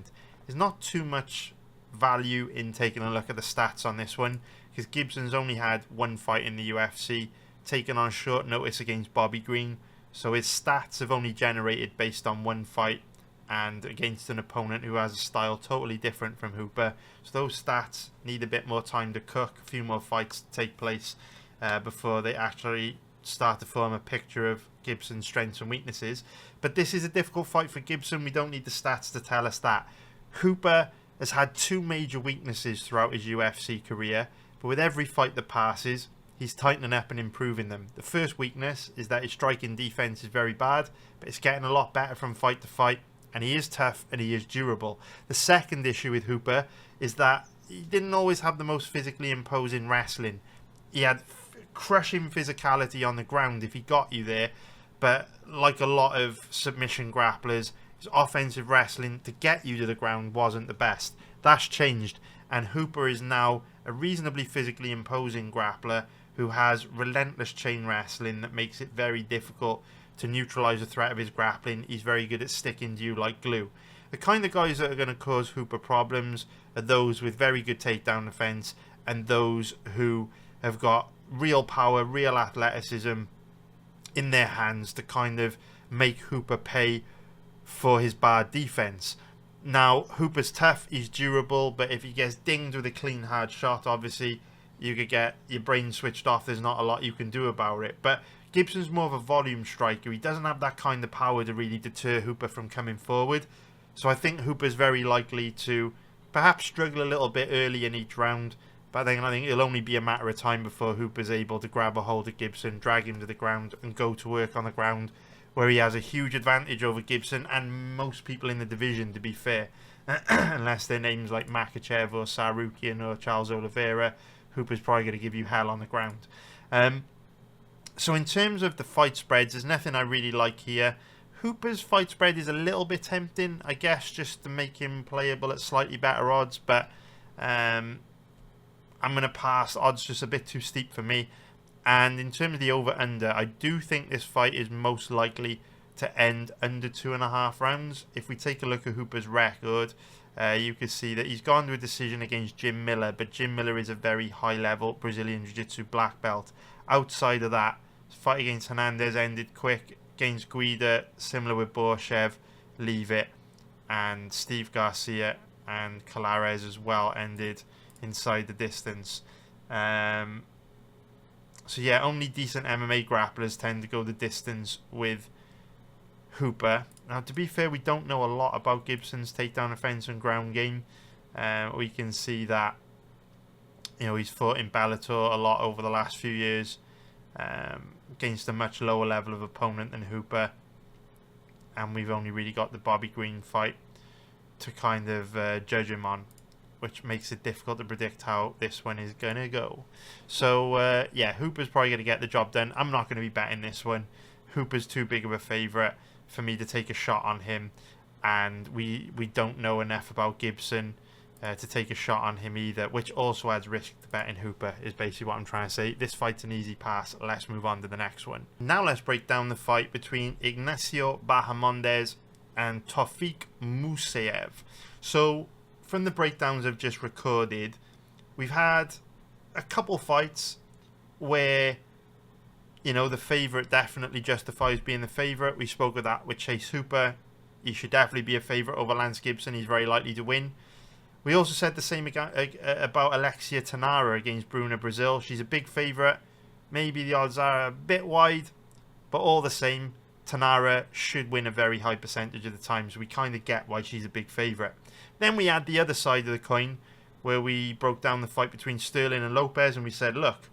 There's not too much value in taking a look at the stats on this one, because Gibson's only had 1 fight in the UFC, taken on short notice against Bobby Green. So his stats have only generated based on 1 fight and against an opponent who has a style totally different from Hooper. So those stats need a bit more time to cook, a few more fights to take place before they actually start to form a picture of Gibson's strengths and weaknesses. But this is a difficult fight for Gibson. We don't need the stats to tell us that. Hooper has had 2 major weaknesses throughout his UFC career, but with every fight that passes, he's tightening up and improving them. The first weakness is that his striking defense is very bad, but it's getting a lot better from fight to fight, and he is tough and he is durable. The second issue with Hooper is that he didn't always have the most physically imposing wrestling. He had crushing physicality on the ground if he got you there, but like a lot of submission grapplers, his offensive wrestling to get you to the ground wasn't the best. That's changed, and Hooper is now a reasonably physically imposing grappler who has relentless chain wrestling that makes it very difficult to neutralise the threat of his grappling. He's very good at sticking to you like glue. The kind of guys that are going to cause Hooper problems are those with very good takedown defence and those who have got real power, real athleticism in their hands to kind of make Hooper pay for his bad defence. Now, Hooper's tough, he's durable, but if he gets dinged with a clean, hard shot, obviously you could get your brain switched off. There's not a lot you can do about it. But Gibson's more of a volume striker. He doesn't have that kind of power to really deter Hooper from coming forward. So I think Hooper's very likely to perhaps struggle a little bit early in each round, But then I think it'll only be a matter of time before Hooper's able to grab a hold of Gibson, drag him to the ground, and go to work on the ground, where he has a huge advantage over Gibson and most people in the division, to be fair. Unless they're names like Makhachev or Sarukian or Charles Oliveira, Hooper's probably going to give you hell on the ground. So in terms of the fight spreads, there's nothing I really like here. Hooper's fight spread is a little bit tempting, I guess, just to make him playable at slightly better odds, but I'm going to pass. Odds just a bit too steep for me. And in terms of the over-under, I do think this fight is most likely to end under 2.5 rounds. If we take a look at Hooper's record, you can see that he's gone to a decision against Jim Miller, but Jim Miller is a very high-level Brazilian Jiu-Jitsu black belt. Outside of that, his fight against Hernandez ended quick. Against Guida, similar with Borshev, leave it. And Steve Garcia and Colares as well ended inside the distance. So yeah, only decent MMA grapplers tend to go the distance with Hooper. Now, to be fair, we don't know a lot about Gibson's takedown offense and ground game. We can see that, you know, he's fought in Bellator a lot over the last few years, against a much lower level of opponent than Hooper. And we've only really got the Bobby Green fight to kind of judge him on, which makes it difficult to predict how this one is going to go. So, yeah, Hooper's probably going to get the job done. I'm not going to be betting this one. Hooper's too big of a favourite for me to take a shot on him. And we don't know enough about Gibson to take a shot on him either, which also adds risk to betting Hooper, is basically what I'm trying to say. This fight's an easy pass. Let's move on to the next one. Now let's break down the fight between Ignacio Bahamondes and Tofiq Musayev. So, from the breakdowns I've just recorded, we've had a couple fights where, you know, the favourite definitely justifies being the favourite. We spoke of that with Chase Hooper. He should definitely be a favourite over Lance Gibson. He's very likely to win. We also said the same about Alexia Tanara against Bruna Brazil. She's a big favourite. Maybe the odds are a bit wide, but all the same, Tanara should win a very high percentage of the time, so we kind of get why she's a big favourite. Then we had the other side of the coin, where we broke down the fight between Stirling and Lopes, and we said, look,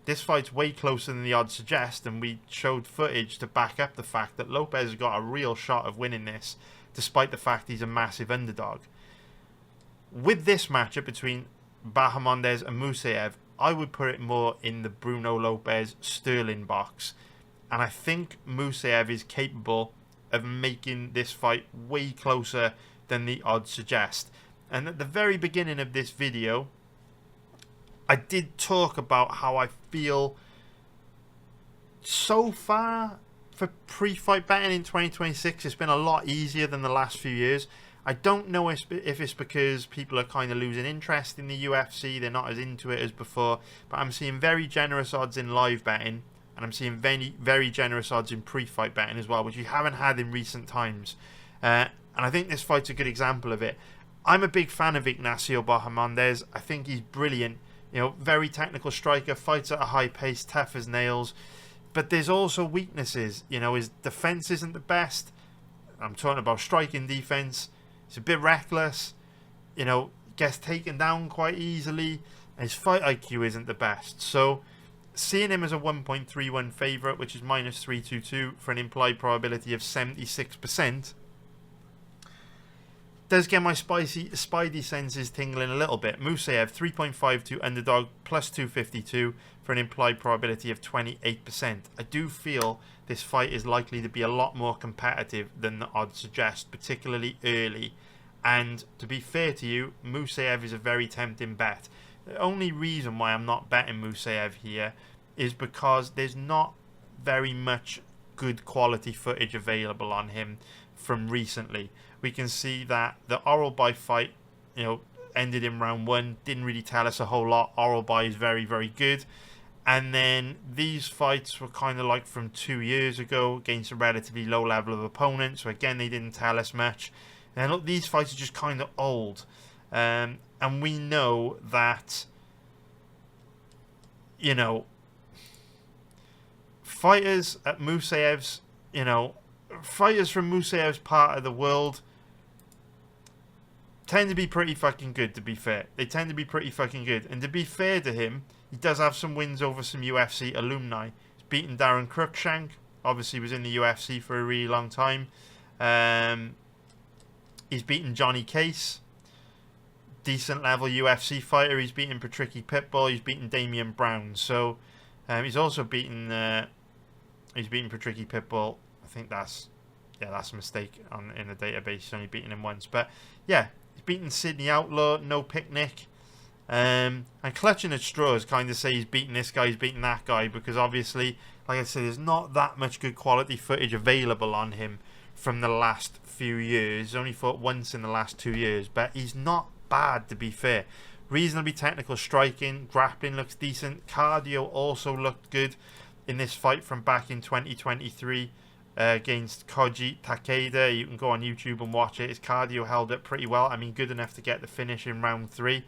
this fight's way closer than the odds suggest, and we showed footage to back up the fact that Lopes has got a real shot of winning this, despite the fact he's a massive underdog. With this matchup between Bahamondes and Musayev, I would put it more in the Bruno Lopes-Stirling box. And I think Musayev is capable of making this fight way closer than the odds suggest. And at the very beginning of this video, I did talk about how I feel so far for pre-fight betting in 2026. It's been a lot easier than the last few years. I don't know if it's because people are kind of losing interest in the UFC. They're not as into it as before. But I'm seeing very generous odds in live betting. And I'm seeing very, very generous odds in pre-fight betting as well, which you haven't had in recent times. And I think this fight's a good example of it. I'm a big fan of Ignacio Bahamondes. I think he's brilliant. You know, very technical striker, fights at a high pace, tough as nails. But there's also weaknesses. You know, his defense isn't the best. I'm talking about striking defense. He's a bit reckless. You know, gets taken down quite easily. And his fight IQ isn't the best. So, seeing him as a 1.31 favourite, which is minus 322 for an implied probability of 76%, does get my spidey senses tingling a little bit. Musayev, 3.52 underdog, plus 252 for an implied probability of 28%. I do feel this fight is likely to be a lot more competitive than the odds suggest, particularly early. And to be fair to you, Musayev is a very tempting bet. The only reason why I'm not betting Musayev here is because there's not very much good quality footage available on him from recently. We can see that the Oralbai fight, you know, ended in round 1, didn't really tell us a whole lot. Oralbai is very, very good. And then these fights were kind of like from 2 years ago against a relatively low level of opponent. So again, they didn't tell us much. And look, these fights are just kind of old. And we know that, you know, fighters at Musayev's, you know, fighters from Musayev's part of the world tend to be pretty fucking good, to be fair. They tend to be pretty fucking good. And to be fair to him, he does have some wins over some UFC alumni. He's beaten Darren Cruikshank. Obviously was in the UFC for a really long time. He's beaten Johnny Case. Decent level UFC fighter. He's beaten Patricky Pitbull. He's beaten Damian Brown. So he's also beaten Patricky Pitbull. I think that's a mistake in the database. He's only beaten him once. But yeah, he's beaten Sydney Outlaw, No Picnic. And clutching at straws, kind of say he's beaten this guy, he's beaten that guy, because obviously, like I said, there's not that much good quality footage available on him from the last few years. He's only fought once in the last 2 years, but he's not bad, to be fair. Reasonably technical striking, grappling looks decent, cardio also looked good in this fight from back in 2023 against Koji Takeda. You can go on YouTube and watch it. His cardio held up pretty well. I mean, good enough to get the finish in round 3.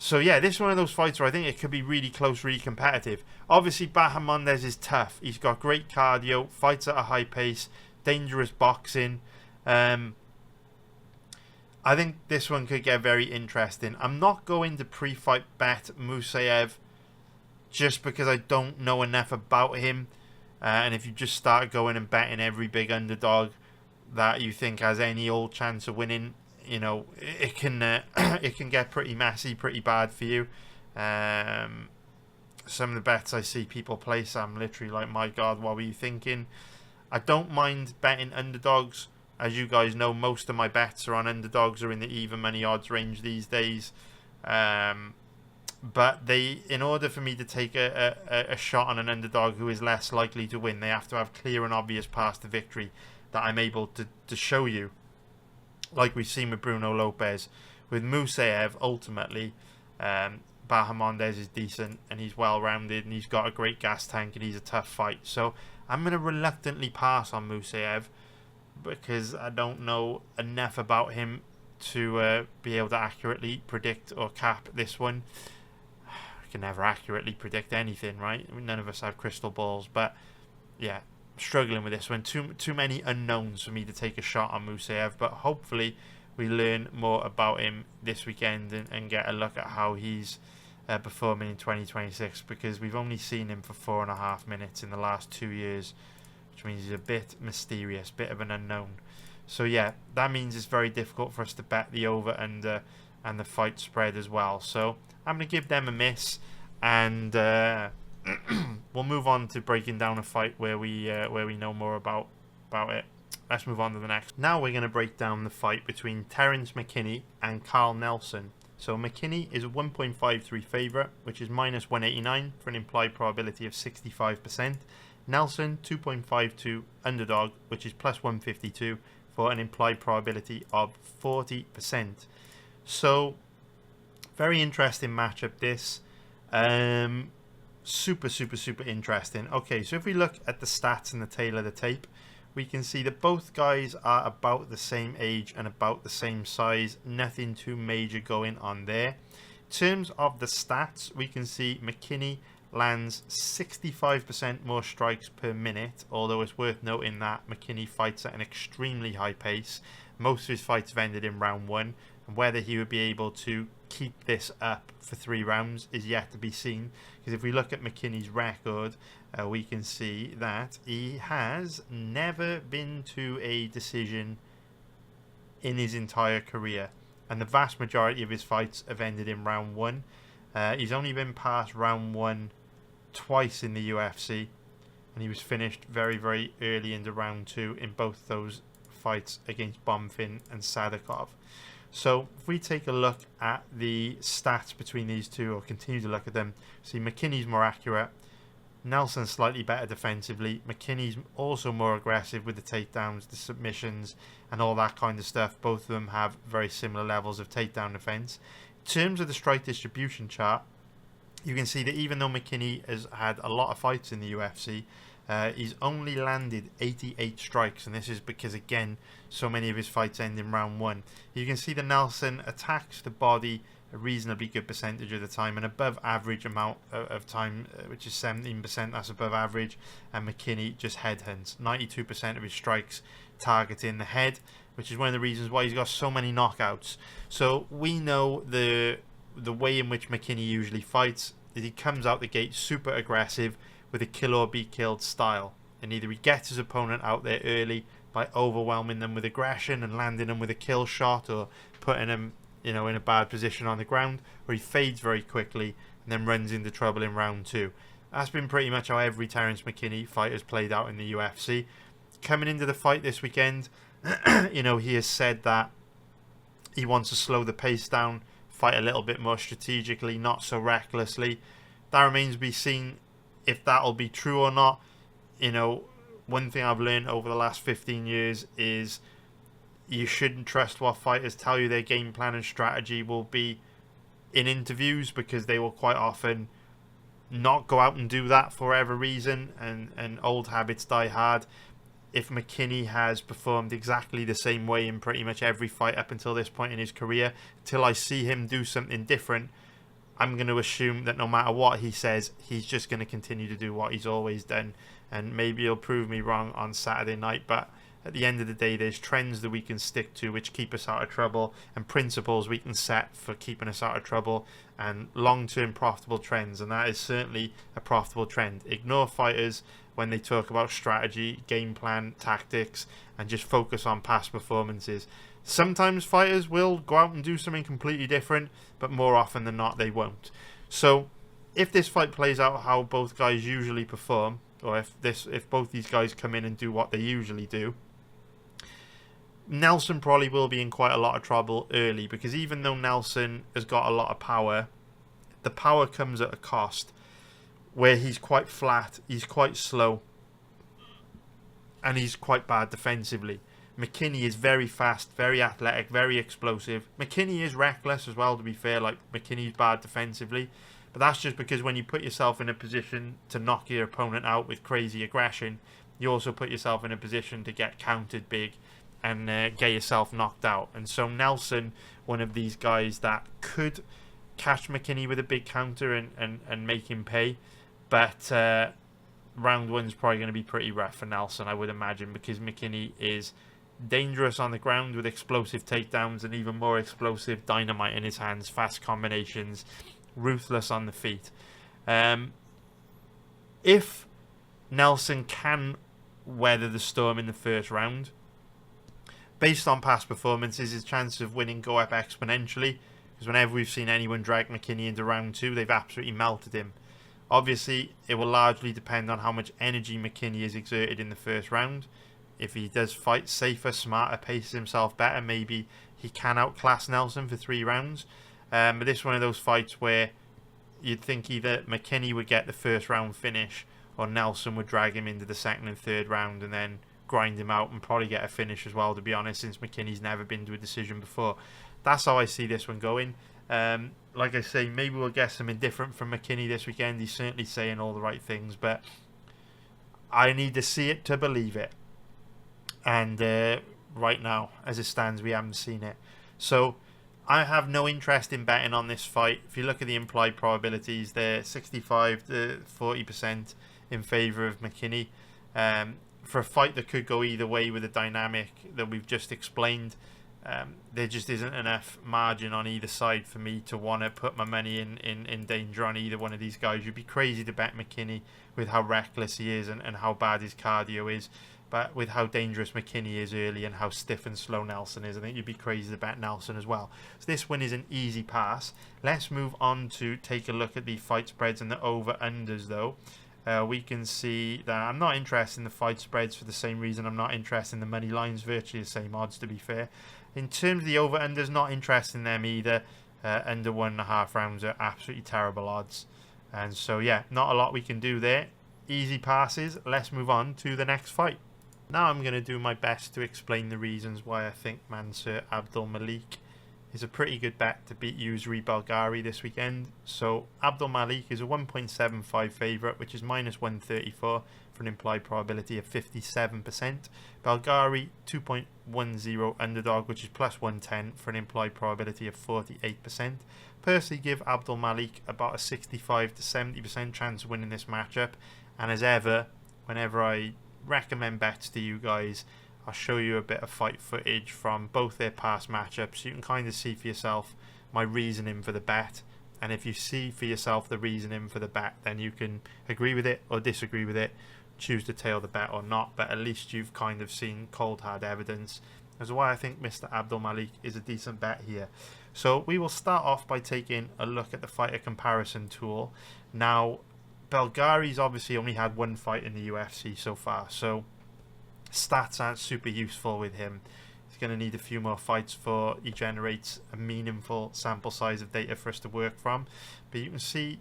So yeah, this is one of those fights where I think it could be really close, really competitive. Obviously, Bahamondes is tough. He's got great cardio, fights at a high pace, dangerous boxing. I think this one could get very interesting. I'm not going to pre-fight bet Musayev just because I don't know enough about him. And if you just start going and betting every big underdog that you think has any old chance of winning, you know, it can get pretty messy, pretty bad for you. Some of the bets I see people place, I'm literally like, my God, what were you thinking? I don't mind betting underdogs. As you guys know, most of my bets are on underdogs or in the even money odds range these days. But in order for me to take a shot on an underdog who is less likely to win, they have to have clear and obvious path to victory that I'm able to show you. Like we've seen with Bruno Lopes. With Musayev, ultimately, Bahamondes is decent and he's well-rounded and he's got a great gas tank and he's a tough fight. So I'm going to reluctantly pass on Musayev because I don't know enough about him to be able to accurately predict or cap this one. I can never accurately predict anything, right? I mean, none of us have crystal balls, but yeah, struggling with this one. Too many unknowns for me to take a shot on Musayev, but hopefully we learn more about him this weekend and get a look at how he's performing in 2026, because we've only seen him for 4.5 minutes in the last 2 years, which means he's a bit mysterious, bit of an unknown. So yeah, that means it's very difficult for us to bet the over and the fight spread as well. So I'm going to give them a miss, and we'll move on to breaking down a fight where we know more about it. Let's move on to the next. Now we're going to break down the fight between Terrance McKinney and Carl Nelson. So McKinney is a 1.53 favourite, which is minus 189 for an implied probability of 65%. Nelson, 2.52 underdog, which is plus 152 for an implied probability of 40%. So, very interesting matchup this. Super interesting. Okay, so if we look at the stats and the tail of the tape, we can see that both guys are about the same age and about the same size. Nothing too major going on there. In terms of the stats, we can see McKinney lands 65% more strikes per minute, although it's worth noting that McKinney fights at an extremely high pace. Most of his fights have ended in round 1, and whether he would be able to keep this up for 3 rounds is yet to be seen, because if we look at McKinney's record, we can see that he has never been to a decision in his entire career, and the vast majority of his fights have ended in round 1. He's only been past round 1 twice in the UFC, and he was finished very, very early into round 2 in both those fights against Bonfim and Sadikov. So if we take a look at the stats between these two, or continue to look at them, see McKinney's more accurate, Nelson's slightly better defensively, McKinney's also more aggressive with the takedowns, the submissions and all that kind of stuff. Both of them have very similar levels of takedown defense. In terms of the strike distribution chart, you can see that even though McKinney has had a lot of fights in the UFC, he's only landed 88 strikes, and this is because, again, so many of his fights end in round 1. You can see that Nelson attacks the body a reasonably good percentage of the time, an above average amount of time, which is 17%, that's above average, and McKinney just headhunts. 92% of his strikes targeting the head, which is one of the reasons why he's got so many knockouts. So we know the way in which McKinney usually fights is he comes out the gate super aggressive with a kill or be killed style, and either he gets his opponent out there early by overwhelming them with aggression and landing them with a kill shot, or putting them, in a bad position on the ground, or he fades very quickly and then runs into trouble in round 2. That's been pretty much how every Terrance McKinney fight has played out in the UFC. Coming into the fight this weekend, he has said that he wants to slow the pace down, fight a little bit more strategically, not so recklessly. That remains to be seen if that'll be true or not. One thing I've learned over the last 15 years is you shouldn't trust what fighters tell you their game plan and strategy will be in interviews, because they will quite often not go out and do that for whatever reason, and old habits die hard. If McKinney has performed exactly the same way in pretty much every fight up until this point in his career, till I see him do something different, I'm going to assume that no matter what he says, he's just going to continue to do what he's always done. And maybe he'll prove me wrong on Saturday night, but at the end of the day, there's trends that we can stick to which keep us out of trouble, and principles we can set for keeping us out of trouble, and long-term profitable trends, and that is certainly a profitable trend. Ignore fighters when they talk about strategy, game plan, tactics, and just focus on past performances. Sometimes fighters will go out and do something completely different, but more often than not they won't. So if this fight plays out how both guys usually perform, or if both these guys come in and do what they usually do, Nelson probably will be in quite a lot of trouble early, because even though Nelson has got a lot of power, the power comes at a cost, where he's quite flat, he's quite slow, and he's quite bad defensively. McKinney is very fast, very athletic, very explosive. McKinney is reckless as well, to be fair. Like, McKinney's bad defensively, but that's just because when you put yourself in a position to knock your opponent out with crazy aggression, you also put yourself in a position to get countered big and get yourself knocked out. And so Nelson, one of these guys that could catch McKinney with a big counter and make him pay, but round 1's probably going to be pretty rough for Nelson, I would imagine, because McKinney is dangerous on the ground with explosive takedowns and even more explosive dynamite in his hands, fast combinations, ruthless on the feet. If Nelson can weather the storm in the first round, based on past performances, his chances of winning go up exponentially, because whenever we've seen anyone drag McKinney into round 2, they've absolutely melted him. Obviously, it will largely depend on how much energy McKinney has exerted in the first round. If he does fight safer, smarter, paces himself better, maybe he can outclass Nelson for 3 rounds. But this is one of those fights where you'd think either McKinney would get the first round finish, or Nelson would drag him into the second and third round and then grind him out and probably get a finish as well, to be honest, since McKinney's never been to a decision before. That's how I see this one going. Like I say, maybe we'll get something different from McKinney this weekend. He's certainly saying all the right things, but I need to see it to believe it. And right now, as it stands, we haven't seen it. So I have no interest in betting on this fight. If you look at the implied probabilities, they're 65 to 40% in favour of McKinney. For a fight that could go either way with the dynamic that we've just explained, there just isn't enough margin on either side for me to want to put my money in danger on either one of these guys. You'd be crazy to bet McKinney with how reckless he is and how bad his cardio is. But with how dangerous McKinney is early and how stiff and slow Nelson is, I think you'd be crazy to bet Nelson as well. So this one is an easy pass. Let's move on to take a look at the fight spreads and the over-unders, though. We can see that I'm not interested in the fight spreads for the same reason I'm not interested in the money lines. Virtually the same odds, to be fair. In terms of the over-unders, not interested in them either. Under 1.5 rounds are absolutely terrible odds. And so, yeah, not a lot we can do there. Easy passes. Let's move on to the next fight. Now I'm going to do my best to explain the reasons why I think Mansur Abdul-Malik is a pretty good bet to beat Yousri Belgaroui this weekend. So Abdul-Malik is a 1.75 favourite, which is minus 134 for an implied probability of 57%. Belgaroui 2.10 underdog, which is plus 110 for an implied probability of 48%. Personally give Abdul-Malik about a 65 to 70% chance of winning this matchup. And as ever, whenever I recommend bets to you guys, I'll show you a bit of fight footage from both their past matchups, so you can kind of see for yourself my reasoning for the bet. And if you see for yourself the reasoning for the bet, then you can agree with it or disagree with it, choose to tail the bet or not, but at least you've kind of seen cold hard evidence as to why I think Mr. Abdul-Malik is a decent bet here. So we will start off by taking a look at the fighter comparison tool. Now, Belgaroui's obviously only had one fight in the UFC so far, so stats aren't super useful with him. He's going to need a few more fights before he generates a meaningful sample size of data for us to work from. But you can see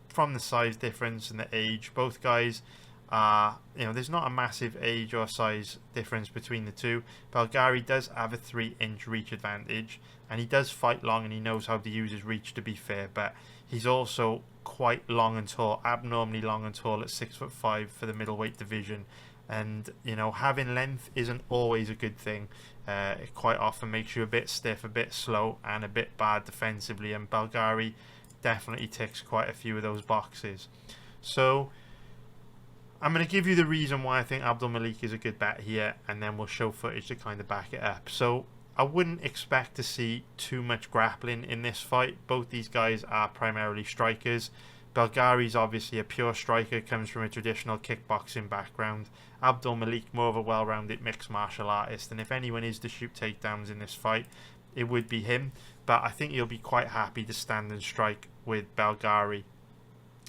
from the size difference and the age, both guys are, there's not a massive age or size difference between the two. Belgaroui does have a 3-inch reach advantage, and he does fight long and he knows how to use his reach, to be fair, but he's also quite long and tall, abnormally long and tall at 6'5" for the middleweight division. And having length isn't always a good thing. It quite often makes you a bit stiff, a bit slow, and a bit bad defensively, and Belgaroui definitely ticks quite a few of those boxes. So I'm going to give you the reason why I think Abdul-Malik is a good bet here, and then we'll show footage to kind of back it up. So I wouldn't expect to see too much grappling in this fight. Both these guys are primarily strikers. Belgaroui's obviously a pure striker, comes from a traditional kickboxing background. Abdul-Malik more of a well-rounded mixed martial artist, and if anyone is to shoot takedowns in this fight, it would be him. But I think he'll be quite happy to stand and strike with Belgaroui.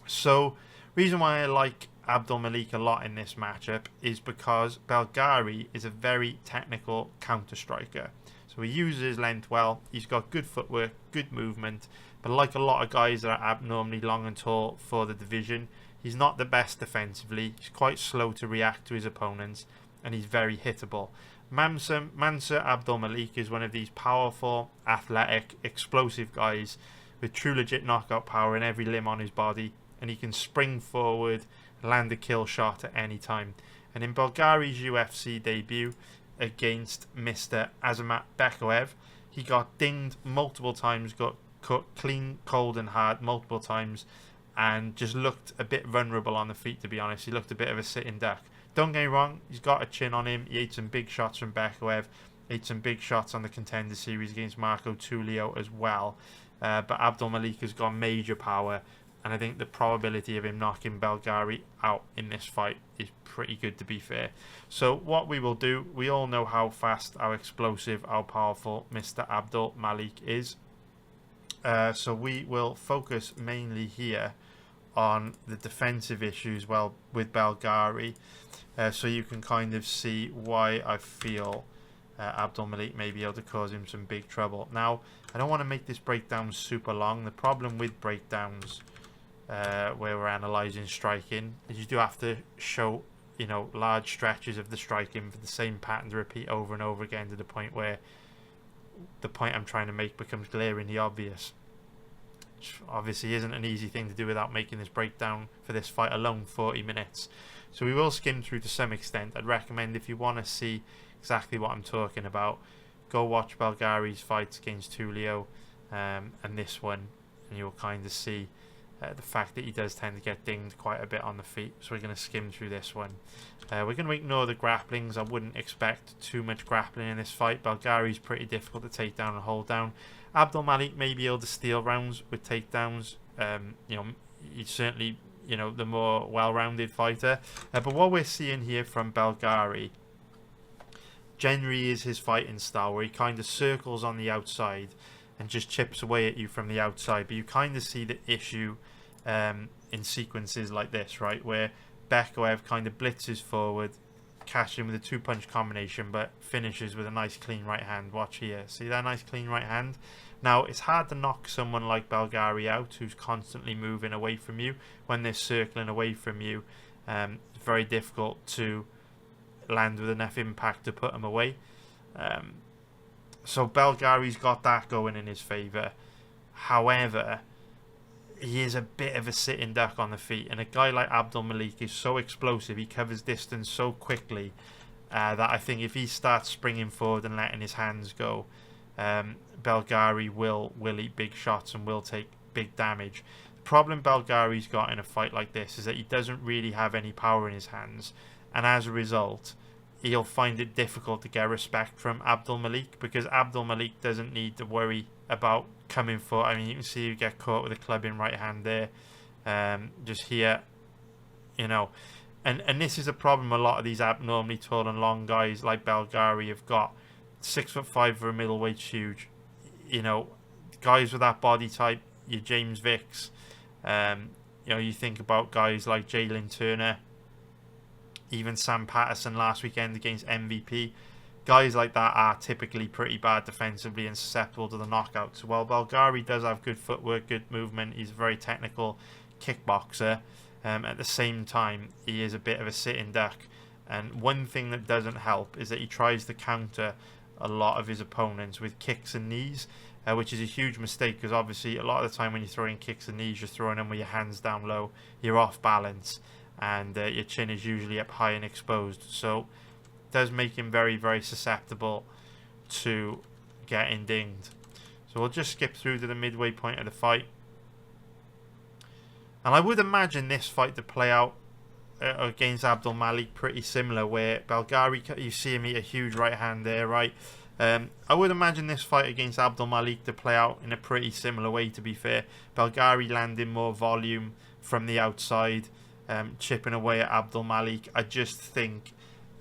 So reason why I like Abdul-Malik a lot in this matchup is because Belgaroui is a very technical counter striker. So he uses his length well, he's got good footwork, good movement, but like a lot of guys that are abnormally long and tall for the division, he's not the best defensively, he's quite slow to react to his opponents, and he's very hittable. Mansur Abdul-Malik is one of these powerful, athletic, explosive guys with true legit knockout power in every limb on his body, and he can spring forward, land a kill shot at any time. And in Belgaroui's UFC debut against Mr. Azamat, he got dinged multiple times, got cut clean, cold and hard multiple times, and just looked a bit vulnerable on the feet, to be honest. He looked a bit of a sitting duck. Don't get me wrong, he's got a chin on him. He ate some big shots from Bekaev, ate some big shots on the Contender Series against Marco Tulio as well. But Abdul-Malik has got major power, and I think the probability of him knocking Belgaroui out in this fight is pretty good, to be fair. So what we will do, we all know how fast, how explosive, how powerful Mr. Abdul-Malik is. So we will focus mainly here on the defensive issues with Belgaroui, so you can kind of see why I feel Abdul-Malik may be able to cause him some big trouble. Now, I don't want to make this breakdown super long. The problem with breakdowns where we're analysing striking is you do have to show large stretches of the striking for the same pattern to repeat over and over again, to the point where the point I'm trying to make becomes glaringly obvious. Which obviously isn't an easy thing to do without making this breakdown for this fight alone 40 minutes. So we will skim through to some extent. I'd recommend, if you want to see exactly what I'm talking about, go watch Belgaroui's fights against Tulio and this one, and you'll kind of see the fact that he does tend to get dinged quite a bit on the feet. So we're going to skim through this one. We're going to ignore the grapplings. I wouldn't expect too much grappling in this fight. Belgaroui's pretty difficult to take down and hold down. Abdul-Malik may be able to steal rounds with takedowns. He's certainly the more well-rounded fighter. But what we're seeing here from Belgaroui generally is his fighting style, where he kind of circles on the outside and just chips away at you from the outside. But you kind of see the issue in sequences like this, right, where Bekaev kind of blitzes forward, catches him with a two-punch combination, but finishes with a nice clean right hand. Watch here. See that nice clean right hand? Now, it's hard to knock someone like Belgaroui out, who's constantly moving away from you. When they're circling away from you, it's very difficult to land with enough impact to put him away. So Belgaroui's got that going in his favour. However, he is a bit of a sitting duck on the feet, and a guy like Abdul-Malik is so explosive, he covers distance so quickly, that I think if he starts springing forward and letting his hands go, Belgaroui will eat big shots and will take big damage. The problem Belgaroui's got in a fight like this is that he doesn't really have any power in his hands, and as a result, he'll find it difficult to get respect from Abdul-Malik, because Abdul-Malik doesn't need to worry about coming for. I mean, you can see you get caught with a clubbing right hand there, just here, you know. And this is a problem a lot of these abnormally tall and long guys like Belgaroui have got. 6'5" for a middleweight's huge. You know, guys with that body type, your James Vicks. You know, you think about guys like Jalen Turner, even Sam Patterson last weekend against MVP. Guys like that are typically pretty bad defensively and susceptible to the knockouts. While Belgaroui does have good footwork, good movement, he's a very technical kickboxer. At the same time, he is a bit of a sitting duck. And one thing that doesn't help is that he tries to counter a lot of his opponents with kicks and knees, which is a huge mistake, because obviously a lot of the time when you're throwing kicks and knees, you're throwing them with your hands down low, you're off balance, and your chin is usually up high and exposed. So it does make him very, very susceptible to getting dinged. So we'll just skip through to the midway point of the fight. And I would imagine this fight to play out against Abdul-Malik pretty similar, where Belgaroui, you see him eat a huge right hand there, right? I would imagine this fight against Abdul-Malik to play out in a pretty similar way, to be fair. Belgaroui landing more volume from the outside, chipping away at Abdul-Malik. I just think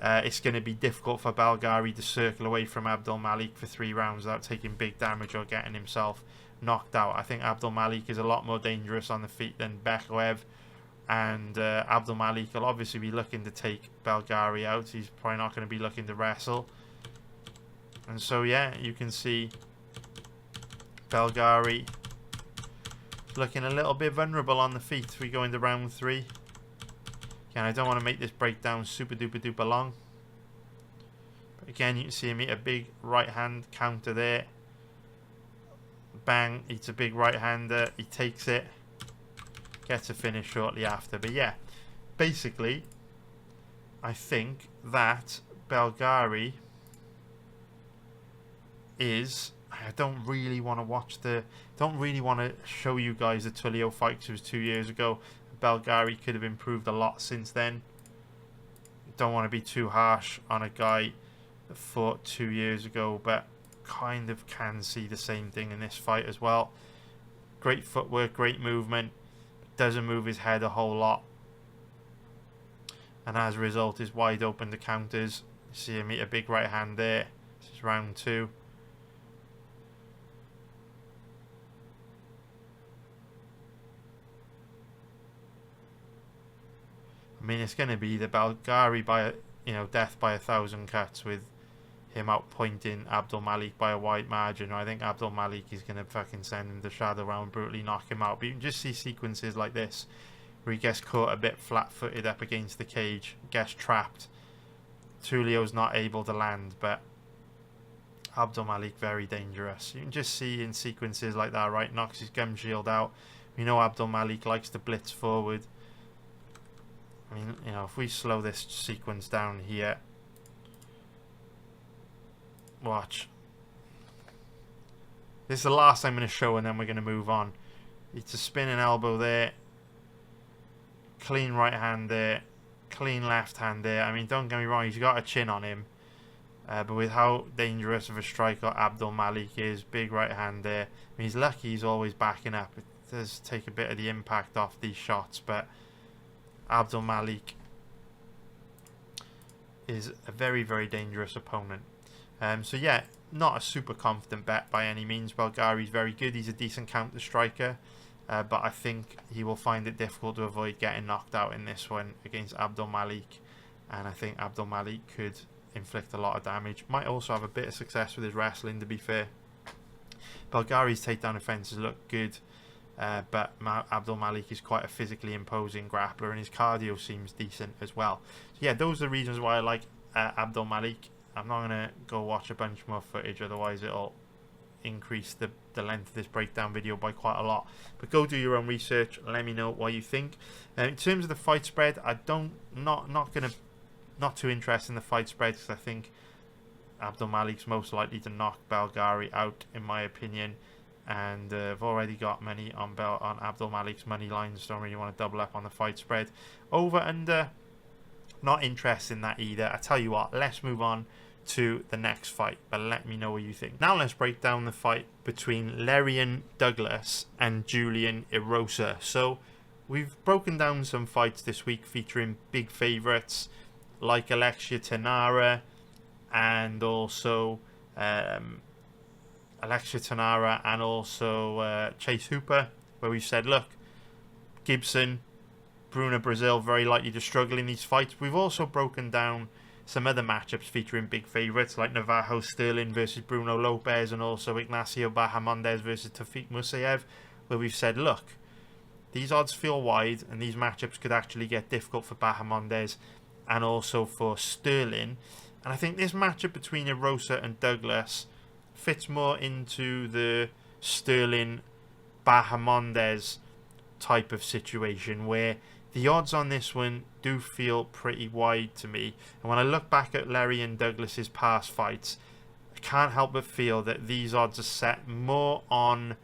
it's going to be difficult for Belgaroui to circle away from Abdul-Malik for 3 rounds without taking big damage or getting himself knocked out. I think Abdul-Malik is a lot more dangerous on the feet than Belgaroui, and Abdul-Malik will obviously be looking to take Belgaroui out. He's probably not going to be looking to wrestle. And so yeah, you can see Belgaroui looking a little bit vulnerable on the feet. We go into round 3. Again, I don't want to make this breakdown super duper duper long, but again, you can see him eat a big right hand counter there. Bang, eats a big right hander, he takes it, gets a finish shortly after. But yeah, basically I think that Belgaroui is, I don't really want to show you guys the Tulio fight, because it was 2 years ago. Belgaroui could have improved a lot since then. Don't want to be too harsh on a guy that fought 2 years ago, but kind of can see the same thing in this fight as well. Great footwork, great movement, doesn't move his head a whole lot, and as a result is wide open to counters. You see him eat a big right hand there. This is round 2. I mean, it's going to be the Belgaroui by, you know, death by 1,000 cuts, with him outpointing Abdul-Malik by a wide margin. I think Abdul-Malik is going to fucking send him the shadow round, brutally knock him out. But you can just see sequences like this where he gets caught a bit flat-footed up against the cage, gets trapped. Tulio's not able to land, but Abdul-Malik very dangerous. You can just see in sequences like that, right? Knocks his gum shield out. We know Abdul-Malik likes to blitz forward. I mean, you know, if we slow this sequence down here, watch. This is the last I'm going to show, and then we're going to move on. It's a spinning elbow there. Clean right hand there. Clean left hand there. I mean, don't get me wrong, he's got a chin on him. But with how dangerous of a striker Abdul-Malik is, big right hand there. I mean, he's lucky he's always backing up. It does take a bit of the impact off these shots, but Abdul-Malik is a very, very dangerous opponent. So yeah, not a super confident bet by any means. Belgaroui's very good. He's a decent counter striker, but I think he will find it difficult to avoid getting knocked out in this one against Abdul-Malik. And I think Abdul-Malik could inflict a lot of damage. Might also have a bit of success with his wrestling, to be fair. Belgaroui's takedown offences look good, but Abdul-Malik is quite a physically imposing grappler, and his cardio seems decent as well. So yeah, those are the reasons why I like Abdul-Malik. I'm not going to go watch a bunch more footage, otherwise it'll increase the length of this breakdown video by quite a lot. But go do your own research, let me know what you think. In terms of the fight spread, not too interested in the fight spread, because I think Abdul-Malik's most likely to knock Belgaroui out, in my opinion. And I've already got money on Abdul-Malik's money lines. Don't really want to double up on the fight spread. Over under Not interested in that either. I tell you what, let's move on to the next fight, but let me know what you think. Now let's break down the fight between Lerryan Douglas and Julian Erosa. So we've broken down some fights this week featuring big favourites like Alexia Tanara and also Chase Hooper, where we've said, look, Gibson, Bruno Brazil very likely to struggle in these fights. We've also broken down some other matchups featuring big favourites like Navajo Stirling versus Bruno Lopes and also Ignacio Bahamondes versus Tofiq Musayev, where we've said, look, these odds feel wide and these matchups could actually get difficult for Bahamondes and also for Stirling. And I think this matchup between Erosa and Douglas fits more into the Stirling Bahamondes type of situation, where the odds on this one do feel pretty wide to me. And when I look back at Lerryan Douglas's past fights, I can't help but feel that these odds are set more on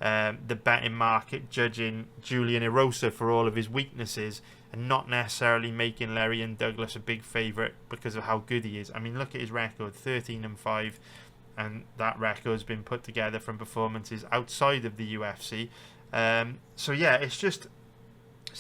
the betting market judging Julian Erosa for all of his weaknesses and not necessarily making Lerryan Douglas a big favourite because of how good he is. I mean, look at his record, 13-5, and that record's been put together from performances outside of the UFC. So yeah, it's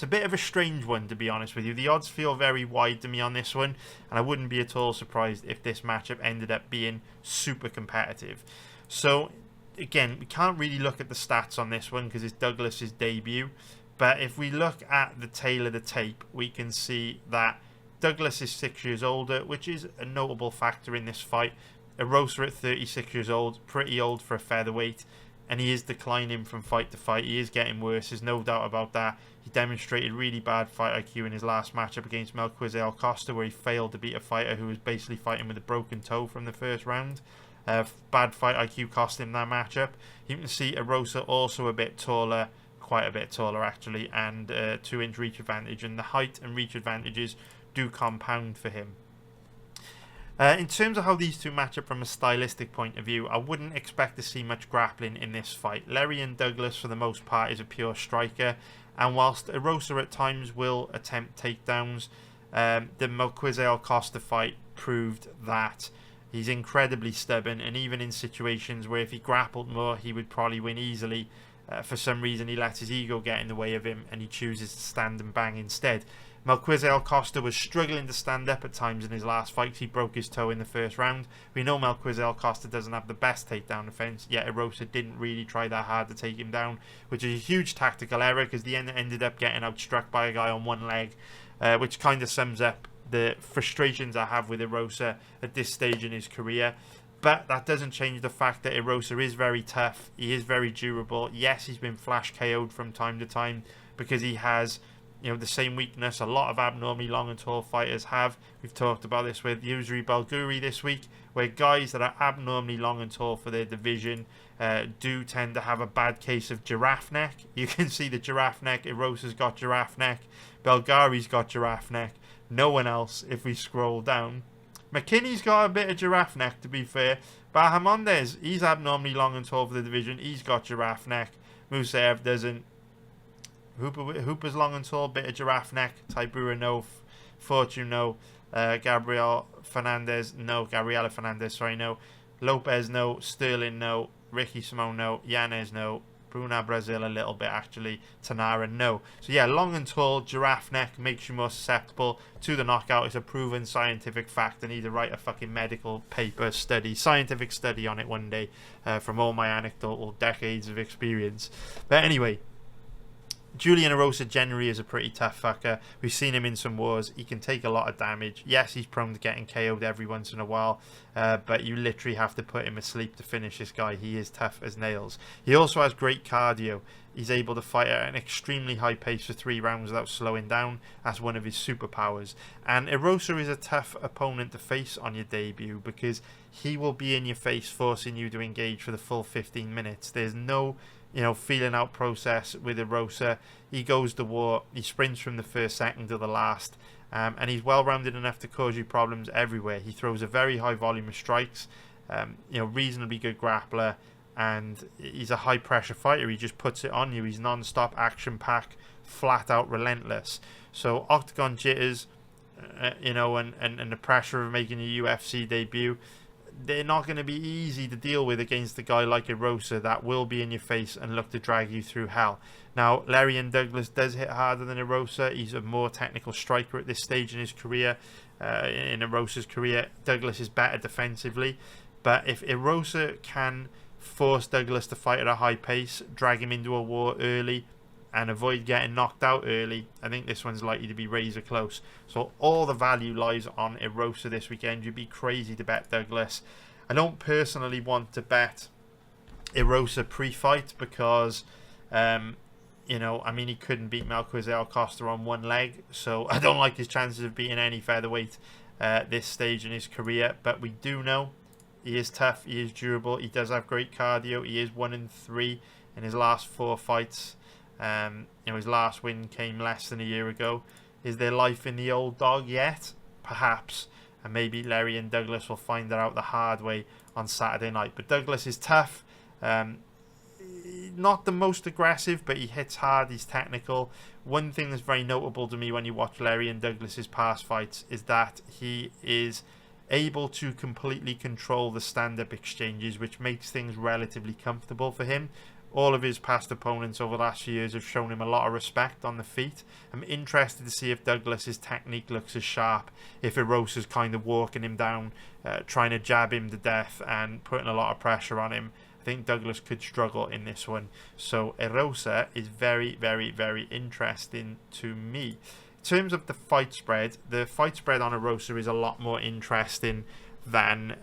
a bit of a strange one, to be honest with you. The odds feel very wide to me on this one, and I wouldn't be at all surprised if this matchup ended up being super competitive. So again, we can't really look at the stats on this one because it's Douglas's debut, but if we look at the tail of the tape, we can see that Douglas is 6 years older, which is a notable factor in this fight. Erosa at 36 years old, pretty old for a featherweight, and he is declining from fight to fight. He is getting worse, there's no doubt about that. He demonstrated really bad fight IQ in his last matchup against Melquizael Costa, where he failed to beat a fighter who was basically fighting with a broken toe from the first round. Bad fight IQ cost him that matchup. You can see Erosa also a bit taller, quite a bit taller actually, and 2-inch reach advantage, and the height and reach advantages do compound for him. In terms of how these two match up from a stylistic point of view, I wouldn't expect to see much grappling in this fight. Lerryan Douglas, for the most part, is a pure striker, and whilst Erosa at times will attempt takedowns, the Melquizael Costa fight proved that he's incredibly stubborn, and even in situations where if he grappled more, he would probably win easily. For some reason, he lets his ego get in the way of him, and he chooses to stand and bang instead. Melquizael Costa was struggling to stand up at times in his last fights. He broke his toe in the first round. We know Melquizael Costa doesn't have the best takedown defense, yet Erosa didn't really try that hard to take him down, which is a huge tactical error because the end ended up getting outstruck by a guy on one leg, which kind of sums up the frustrations I have with Erosa at this stage in his career. But that doesn't change the fact that Erosa is very tough. He is very durable. Yes, he's been flash KO'd from time to time because he has, the same weakness a lot of abnormally long and tall fighters have. We've talked about this with Yousri Belgaroui this week, where guys that are abnormally long and tall for their division do tend to have a bad case of giraffe neck. You can see the giraffe neck. Erosa's got giraffe neck. Belgaroui's got giraffe neck. No one else, if we scroll down. McKinney's got a bit of giraffe neck, to be fair. Bahamondes, he's abnormally long and tall for the division. He's got giraffe neck. Musayev doesn't. Hooper's long and tall, bit of giraffe neck. Tybura, no. Fortune, no. Gabriela Fernandez, no. Lopes, no. Stirling, no. Ricky Simone, no. Yanez, no. Bruno Brazil, a little bit actually. Tanara, no. So yeah, long and tall, giraffe neck makes you more susceptible to the knockout. It's a proven scientific fact. I need to write a fucking medical paper scientific study on it one day from all my anecdotal decades of experience. But anyway, Julian Erosa generally is a pretty tough fucker. We've seen him in some wars. He can take a lot of damage. Yes, he's prone to getting KO'd every once in a while, but you literally have to put him asleep to finish this guy. He is tough as nails. He also has great cardio. He's able to fight at an extremely high pace for 3 rounds without slowing down. That's one of his superpowers. And Erosa is a tough opponent to face on your debut because he will be in your face, forcing you to engage for the full 15 minutes. There's no feeling out process with Erosa. He goes to war. He sprints from the first second to the last. And he's well-rounded enough to cause you problems everywhere. He throws a very high volume of strikes. Reasonably good grappler. And he's a high-pressure fighter. He just puts it on you. He's non-stop, action-packed, flat-out relentless. So octagon jitters, you know, and the pressure of making a UFC debut, they're not going to be easy to deal with against a guy like Erosa that will be in your face and look to drag you through hell. Now, Lerryan Douglas does hit harder than Erosa. He's a more technical striker at this stage in his career. In Erosa's career, Douglas is better defensively. But if Erosa can force Douglas to fight at a high pace, drag him into a war early, and avoid getting knocked out early, I think this one's likely to be razor close. So all the value lies on Erosa this weekend. You'd be crazy to bet Douglas. I don't personally want to bet Erosa pre-fight because, you know, I mean, he couldn't beat Malquizel Costa on one leg, so I don't like his chances of beating any featherweight this stage in his career. But we do know he is tough, he is durable, he does have great cardio. He is 1-3 in his last 4 fights. You know, his last win came less than a year ago. Is there life in the old dog yet? Perhaps. And maybe Lerryan Douglas will find that out the hard way on Saturday night. But Douglas is tough. Not the most aggressive, but he hits hard. He's technical. One thing that's very notable to me when you watch Lerryan Douglas's past fights is that he is able to completely control the stand-up exchanges, which makes things relatively comfortable for him. All of his past opponents over the last few years have shown him a lot of respect on the feet. I'm interested to see if Douglas's technique looks as sharp, if Erosa's kind of walking him down, trying to jab him to death and putting a lot of pressure on him. I think Douglas could struggle in this one. So Erosa is very, very, very interesting to me. In terms of the fight spread on Erosa is a lot more interesting than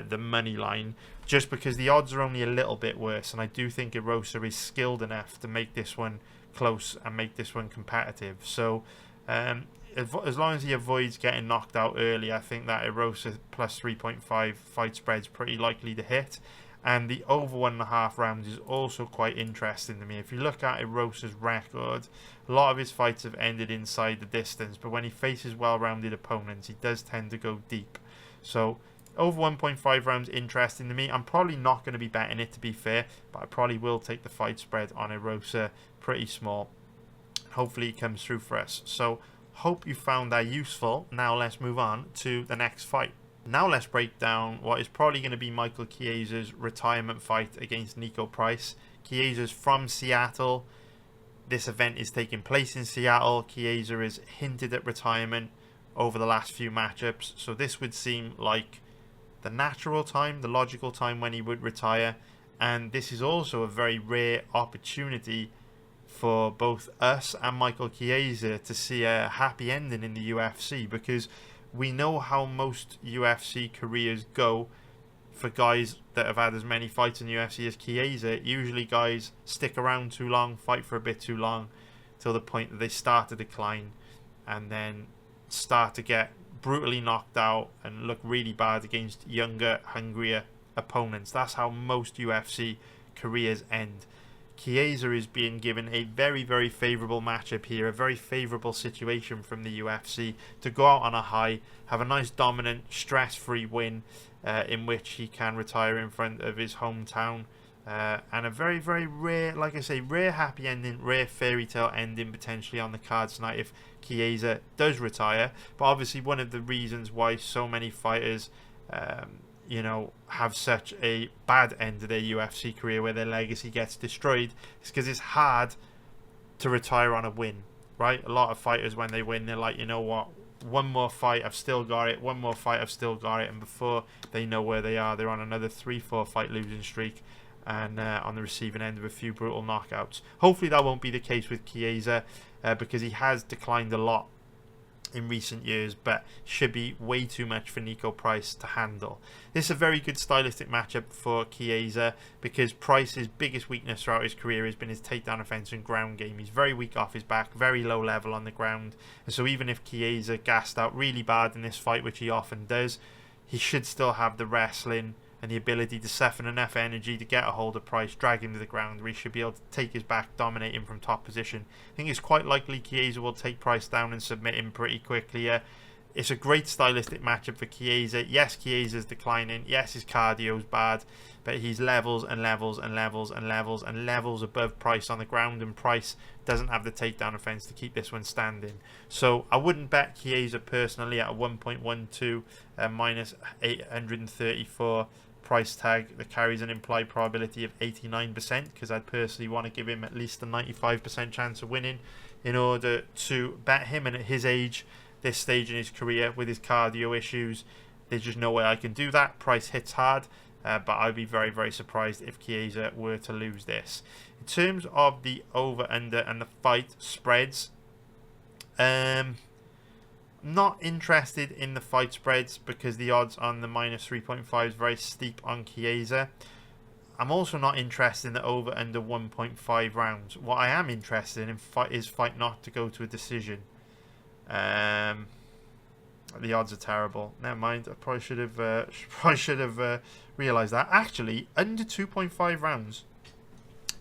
the money line, just because the odds are only a little bit worse, and I do think Erosa is skilled enough to make this one close and make this one competitive. So as long as he avoids getting knocked out early, I think that Erosa plus 3.5 fight spread is pretty likely to hit. And the over 1.5 rounds is also quite interesting to me. If you look at Erosa's record, a lot of his fights have ended inside the distance, but when he faces well-rounded opponents, he does tend to go deep. So over 1.5 rounds interesting to me. I'm probably not going to be betting it, to be fair, but I probably will take the fight spread on Erosa pretty small. Hopefully it comes through for us. So hope you found that useful. Now let's move on to the next fight. Now let's break down what is probably going to be Michael Chiesa's retirement fight against Niko Price. Chiesa's from Seattle. This event is taking place in Seattle. Chiesa has hinted at retirement over the last few matchups, so this would seem like the natural time, the logical time when he would retire. And this is also a very rare opportunity for both us and Michael Chiesa to see a happy ending in the UFC, because we know how most UFC careers go for guys that have had as many fights in the UFC as Chiesa. Usually guys stick around too long, fight for a bit too long, till the point that they start to decline and then start to get brutally knocked out and look really bad against younger, hungrier opponents. That's how most UFC careers end. Chiesa is being given a very, very favourable matchup here, a very favourable situation from the UFC to go out on a high, have a nice dominant, stress-free win in which he can retire in front of his hometown, and a very, very rare, like I say, rare happy ending, rare fairy tale ending potentially on the cards tonight if Chiesa does retire. But obviously one of the reasons why so many fighters you know, have such a bad end to their UFC career where their legacy gets destroyed is because it's hard to retire on a win, right? A lot of fighters, when they win, they're like, you know what, one more fight, I've still got it, one more fight, I've still got it, and before they know where they are, they're on another 3-4 fight losing streak and on the receiving end of a few brutal knockouts. Hopefully that won't be the case with Chiesa, because he has declined a lot in recent years, but should be way too much for Niko Price to handle. This is a very good stylistic matchup for Chiesa, because Price's biggest weakness throughout his career has been his takedown offense and ground game. He's very weak off his back, very low level on the ground, and so even if Chiesa gassed out really bad in this fight, which he often does, he should still have the wrestling and the ability to siphon enough energy to get a hold of Price, drag him to the ground, where he should be able to take his back, dominate him from top position. I think it's quite likely Chiesa will take Price down and submit him pretty quickly. it's a great stylistic matchup for Chiesa. Yes, Chiesa's declining. Yes, his cardio's bad, but he's levels and levels and levels and levels and levels above Price on the ground, and Price doesn't have the takedown offense to keep this one standing. So I wouldn't bet Chiesa personally at a 1.12 minus 834 price tag that carries an implied probability of 89%, because I'd personally want to give him at least a 95% chance of winning in order to bet him. And at his age, this stage in his career, with his cardio issues, there's just no way I can do that. Price hits hard, but I'd be very, very surprised if Chiesa were to lose this. In terms of the over-under and the fight spreads, not interested in the fight spreads because the odds on the minus 3.5 is very steep on Chiesa. I'm also not interested in the over-under 1.5 rounds. What I am interested in is fight not to go to a decision. The odds are terrible. Never mind. I probably should have realised that. Actually, under 2.5 rounds.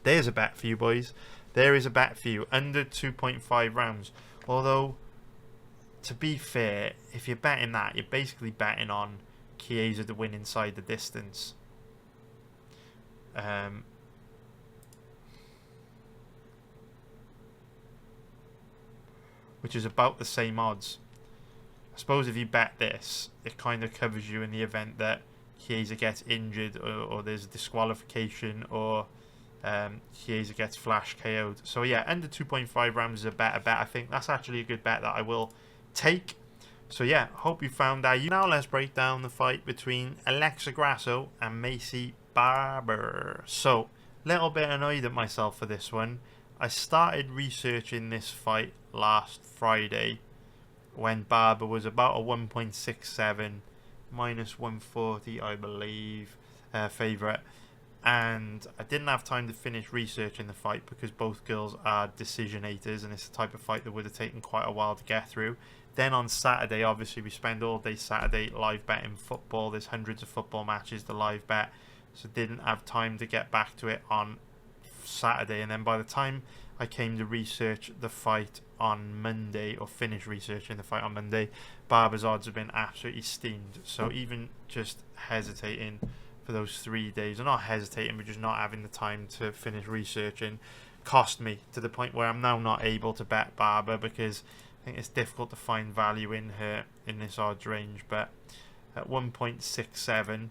There's a bet for you, boys. There is a bet for you. Under 2.5 rounds. Although, to be fair, if you're betting that, you're basically betting on Chiesa to win inside the distance. Which is about the same odds. I suppose if you bet this, it kind of covers you in the event that Chiesa gets injured, or there's a disqualification, or Chiesa gets flash KO'd. So yeah, under 2.5 rounds is a better bet. I think that's actually a good bet that I will take. So yeah, hope you found that. Now let's break down the fight between Alexa Grasso and Maycee Barber. So, little bit annoyed at myself for this one. I started researching this fight last Friday when Barber was about a 1.67 minus 140, I believe, favourite, and I didn't have time to finish researching the fight because both girls are decisionators, and it's the type of fight that would have taken quite a while to get through. Then on Saturday, obviously we spend all day Saturday live betting football. There's hundreds of football matches to live bet, so didn't have time to get back to it on Saturday. And then by the time I came to research the fight on Monday, or finish researching the fight on Monday, Barber's odds have been absolutely steamed. So even just hesitating for those 3 days, or not hesitating, but just not having the time to finish researching, cost me to the point where I'm now not able to bet Barber, because I think it's difficult to find value in her in this odds range. But at 1.67,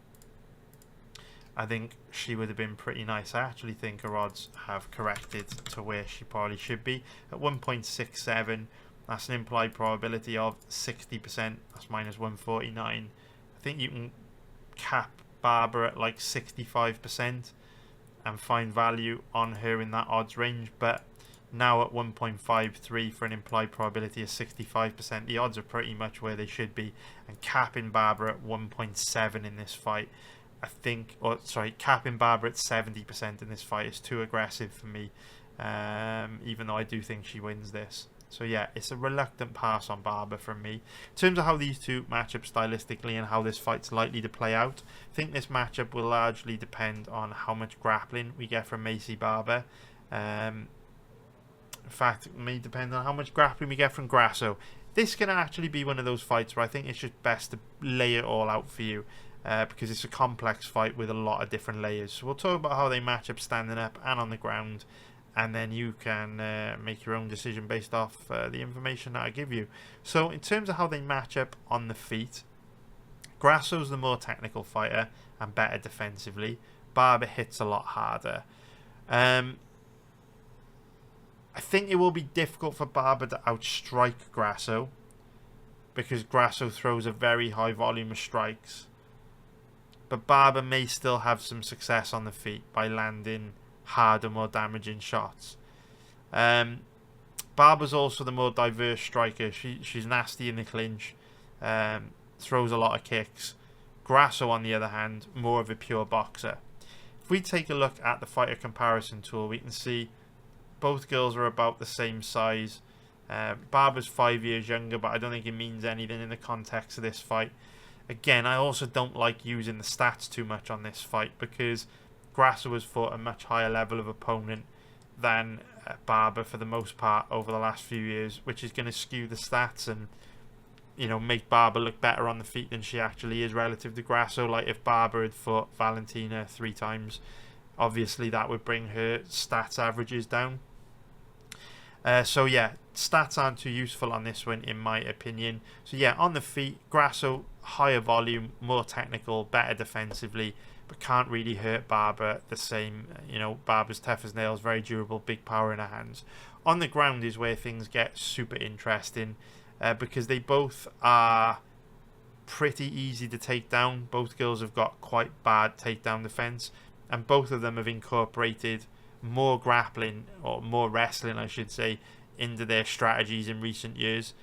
I think she would have been pretty nice. I actually think her odds have corrected to where she probably should be. At 1.67, that's an implied probability of 60%. That's minus 149. I think you can cap Barber at like 65% and find value on her in that odds range. But now at 1.53 for an implied probability of 65%, the odds are pretty much where they should be. And capping Barber at 1.7 in this fight, I think, or sorry, capping Barber at 70% in this fight is too aggressive for me, even though I do think she wins this. So yeah, it's a reluctant pass on Barber from me. In terms of how these two match up stylistically and how this fight's likely to play out, I think this matchup will largely depend on how much grappling we get from Maycee Barber. In fact, it may depend on how much grappling we get from Grasso. This can actually be one of those fights where I think it's just best to lay it all out for you. Because it's a complex fight with a lot of different layers. So we'll talk about how they match up standing up and on the ground, and then you can make your own decision based off the information that I give you. So in terms of how they match up on the feet, Grasso's the more technical fighter and better defensively. Barber hits a lot harder. I think it will be difficult for Barber to outstrike Grasso, because Grasso throws a very high volume of strikes. But Barber may still have some success on the feet by landing harder, more damaging shots. Barber's also the more diverse striker. She's nasty in the clinch, throws a lot of kicks. Grasso, on the other hand, more of a pure boxer. If we take a look at the fighter comparison tool, we can see both girls are about the same size. Barber's 5 years younger, but I don't think it means anything in the context of this fight. Again, I also don't like using the stats too much on this fight, because Grasso has fought a much higher level of opponent than Barber for the most part over the last few years, which is going to skew the stats. And make Barber look better on the feet than she actually is relative to Grasso. Like if Barber had fought Valentina 3 times, obviously that would bring her stats averages down. So yeah, stats aren't too useful on this one in my opinion. So yeah, on the feet, Grasso, higher volume, more technical, better defensively, but can't really hurt Barber the same. Barber's tough as nails, very durable, big power in her hands. On the ground is where things get super interesting, because they both are pretty easy to take down. Both girls have got quite bad takedown defense, and both of them have incorporated more grappling, or more wrestling I should say, into their strategies in recent years.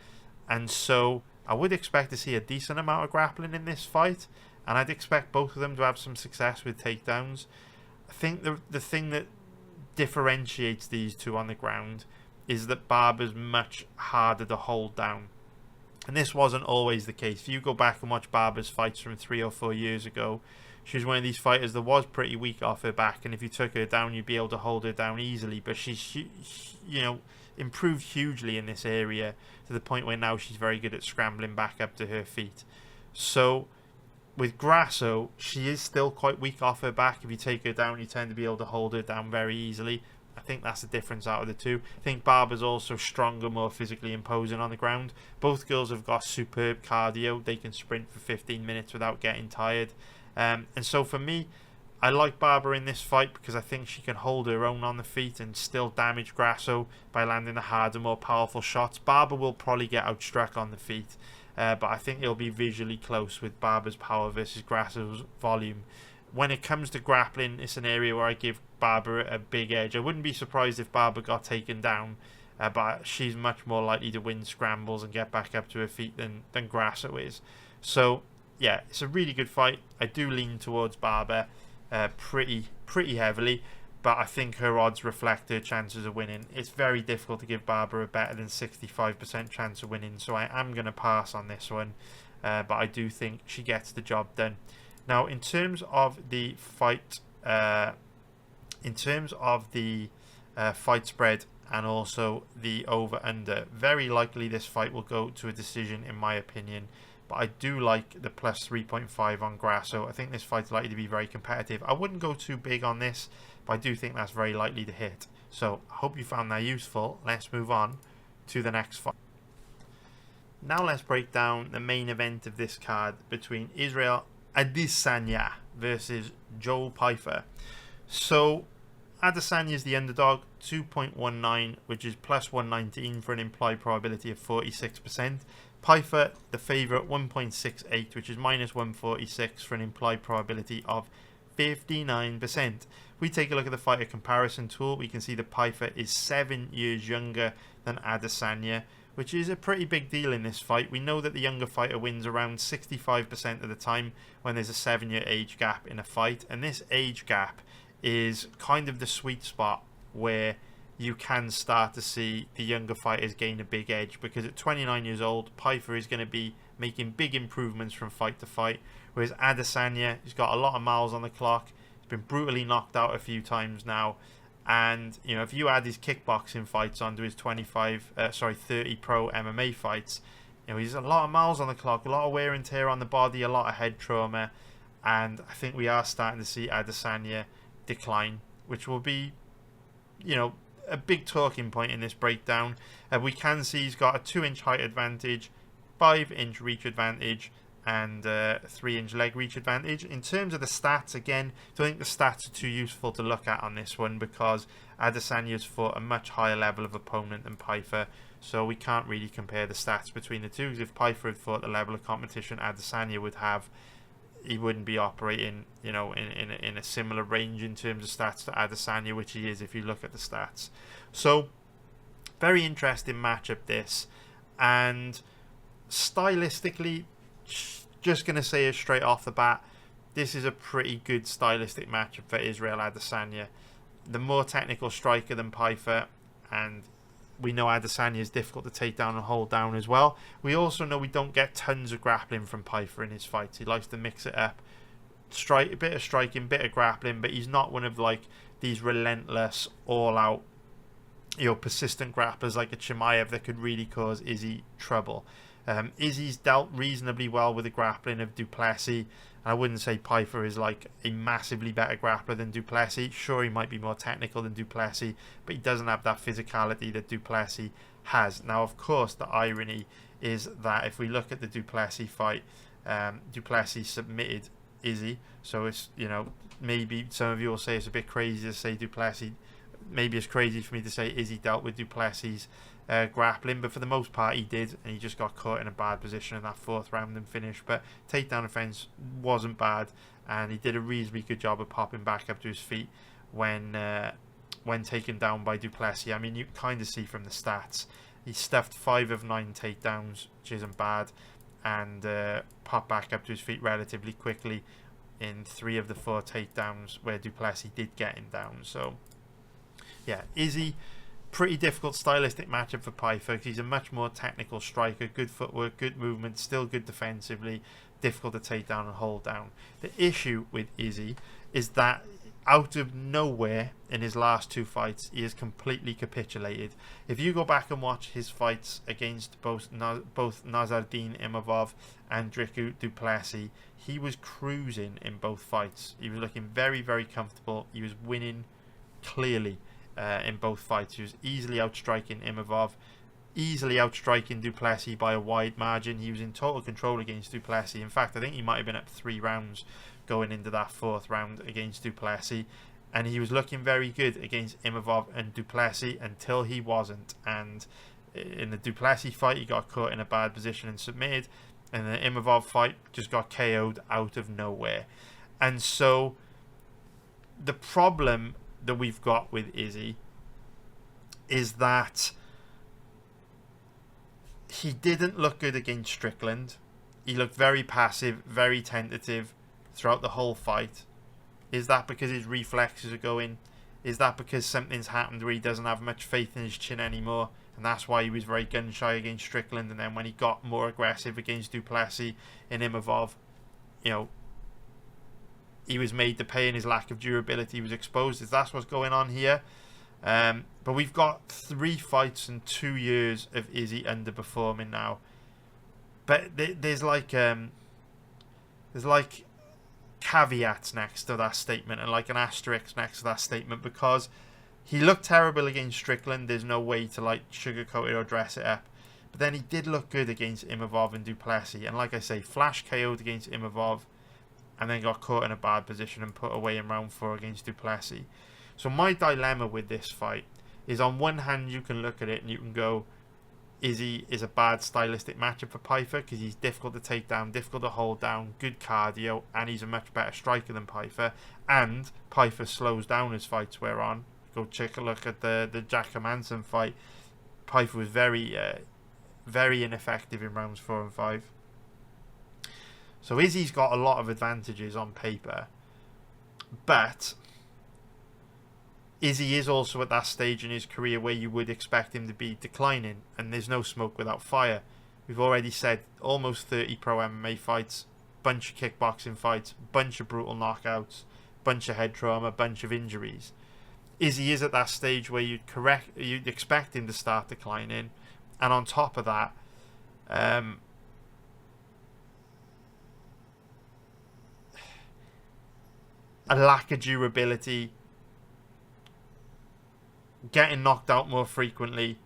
And so I would expect to see a decent amount of grappling in this fight, and I'd expect both of them to have some success with takedowns. I think the thing that differentiates these two on the ground is that Barber's much harder to hold down, and this wasn't always the case. If you go back and watch Barber's fights from 3 or 4 years ago, she was one of these fighters that was pretty weak off her back, and if you took her down, you'd be able to hold her down easily. But she's improved hugely in this area, to the point where now she's very good at scrambling back up to her feet. So with Grasso, she is still quite weak off her back. If you take her down, you tend to be able to hold her down very easily. I think that's the difference out of the two. I think Barber's also stronger, more physically imposing on the ground. Both girls have got superb cardio. They can sprint for 15 minutes without getting tired. And so for me, I like Barber in this fight because I think she can hold her own on the feet and still damage Grasso by landing the harder, more powerful shots. Barber will probably get outstruck on the feet, but I think it'll be visually close with Barber's power versus Grasso's volume. When it comes to grappling, it's an area where I give Barber a big edge. I wouldn't be surprised if Barber got taken down, but she's much more likely to win scrambles and get back up to her feet than Grasso is. So yeah, it's a really good fight. I do lean towards Barber pretty heavily, but I think her odds reflect her chances of winning. It's very difficult to give Barber a better than 65% chance of winning, so I am going to pass on this one, but I do think she gets the job done. Now, in terms of the fight, fight spread and also the over/under, very likely this fight will go to a decision in my opinion. But I do like the plus 3.5 on Grasso. I think this fight's likely to be very competitive. I wouldn't go too big on this, but I do think that's very likely to hit. So I hope you found that useful. Let's move on to the next fight. Now let's break down the main event of this card between Israel Adesanya versus Joe Pyfer. So Adesanya is the underdog, 2.19, which is plus 119 for an implied probability of 46%. Pyfer, the favourite, 1.68, which is minus 146 for an implied probability of 59%. If we take a look at the fighter comparison tool, we can see that Pyfer is 7 years younger than Adesanya, which is a pretty big deal in this fight. We know that the younger fighter wins around 65% of the time when there's a 7-year age gap in a fight, and this age gap is kind of the sweet spot where you can start to see the younger fighters gain a big edge, because at 29 years old, Pyfer is going to be making big improvements from fight to fight, whereas Adesanya, he's got a lot of miles on the clock, he's been brutally knocked out a few times now, and if you add his kickboxing fights onto his 30 pro MMA fights, he's a lot of miles on the clock, a lot of wear and tear on the body, a lot of head trauma, and I think we are starting to see Adesanya decline, which will be, a big talking point in this breakdown. We can see he's got a 2-inch height advantage, 5-inch reach advantage, and 3-inch leg reach advantage. In terms of the stats, again, I don't think the stats are too useful to look at on this one, because Adesanya's fought a much higher level of opponent than Pyfer, so we can't really compare the stats between the two, because if Pyfer had fought the level of competition Adesanya would have, he wouldn't be operating, in a similar range in terms of stats to Adesanya, which he is if you look at the stats. So, very interesting matchup this, and stylistically, just going to say it straight off the bat, this is a pretty good stylistic matchup for Israel Adesanya. The more technical striker than Pyfer, and we know Adesanya is difficult to take down and hold down as well. We also know we don't get tons of grappling from Pyfer in his fights. He likes to mix it up. A bit of striking, bit of grappling, but he's not one of these relentless, all-out, persistent grapplers like a Chimaev that could really cause Izzy trouble. Izzy's dealt reasonably well with the grappling of Duplessis. I wouldn't say Pyfer is like a massively better grappler than Duplessis. Sure, he might be more technical than Duplessis, but he doesn't have that physicality that Duplessis has. Now, of course, the irony is that if we look at the Duplessis fight, Duplessis submitted Izzy. So it's, you know, maybe some of you will say it's a bit crazy to say Duplessis. Maybe it's crazy for me to say Izzy dealt with Duplessis' grappling, but for the most part he did, and he just got caught in a bad position in that 4th round and finished. But takedown offense wasn't bad, and he did a reasonably good job of popping back up to his feet when taken down by Duplessis. I mean, you kind of see from the stats, he stuffed 5 of 9 takedowns, which isn't bad, and popped back up to his feet relatively quickly in 3 of the 4 takedowns where Duplessis did get him down. So yeah, Izzy, pretty difficult stylistic matchup for Pyfer because he's a much more technical striker, good footwork, good movement, still good defensively, difficult to take down and hold down. The issue with Izzy is that out of nowhere in his last 2 fights, he has completely capitulated. If you go back and watch his fights against both Nassourdine Imavov and Dricus du Plessis, he was cruising in both fights. He was looking very, very comfortable. He was winning clearly in both fights. He was easily outstriking Imavov, easily outstriking du Plessis by a wide margin. He was in total control against du Plessis. In fact, I think he might have been up 3 rounds going into that 4th round against du Plessis, and he was looking very good against Imavov and du Plessis until he wasn't. And in the du Plessis fight, he got caught in a bad position and submitted, and the Imavov fight just got KO'd out of nowhere. And so the problem that we've got with Izzy is that he didn't look good against Strickland. He looked very passive, very tentative throughout the whole fight. Is that because his reflexes are going? Is that because something's happened where he doesn't have much faith in his chin anymore, and that's why he was very gun shy against Strickland? And then when he got more aggressive against du Plessis and Imavov, you know, he was made to pay, and his lack of durability was exposed. Is that what's going on here? But we've got 3 fights and 2 years of Izzy underperforming now. But there's like caveats next to that statement, and like an asterisk next to that statement, because he looked terrible against Strickland. There's no way to like sugarcoat it or dress it up. But then he did look good against Imavov and du Plessis, and like I say, flash KO'd against Imavov, and then got caught in a bad position and put away in round 4 against du Plessis. So my dilemma with this fight is, on one hand, you can look at it and you can go, Izzy is a bad stylistic matchup for Pyfer because he's difficult to take down, difficult to hold down, good cardio, and he's a much better striker than Pyfer. And Pyfer slows down as fights wear on. Go take a look at the Jack Manson fight. Pyfer was very ineffective in rounds 4 and 5. So Izzy's got a lot of advantages on paper, but Izzy is also at that stage in his career where you would expect him to be declining, and there's no smoke without fire. We've already said almost 30 pro MMA fights, bunch of kickboxing fights, bunch of brutal knockouts, bunch of head trauma, bunch of injuries. Izzy is at that stage where you'd expect him to start declining, and on top of that, a lack of durability, getting knocked out more frequently,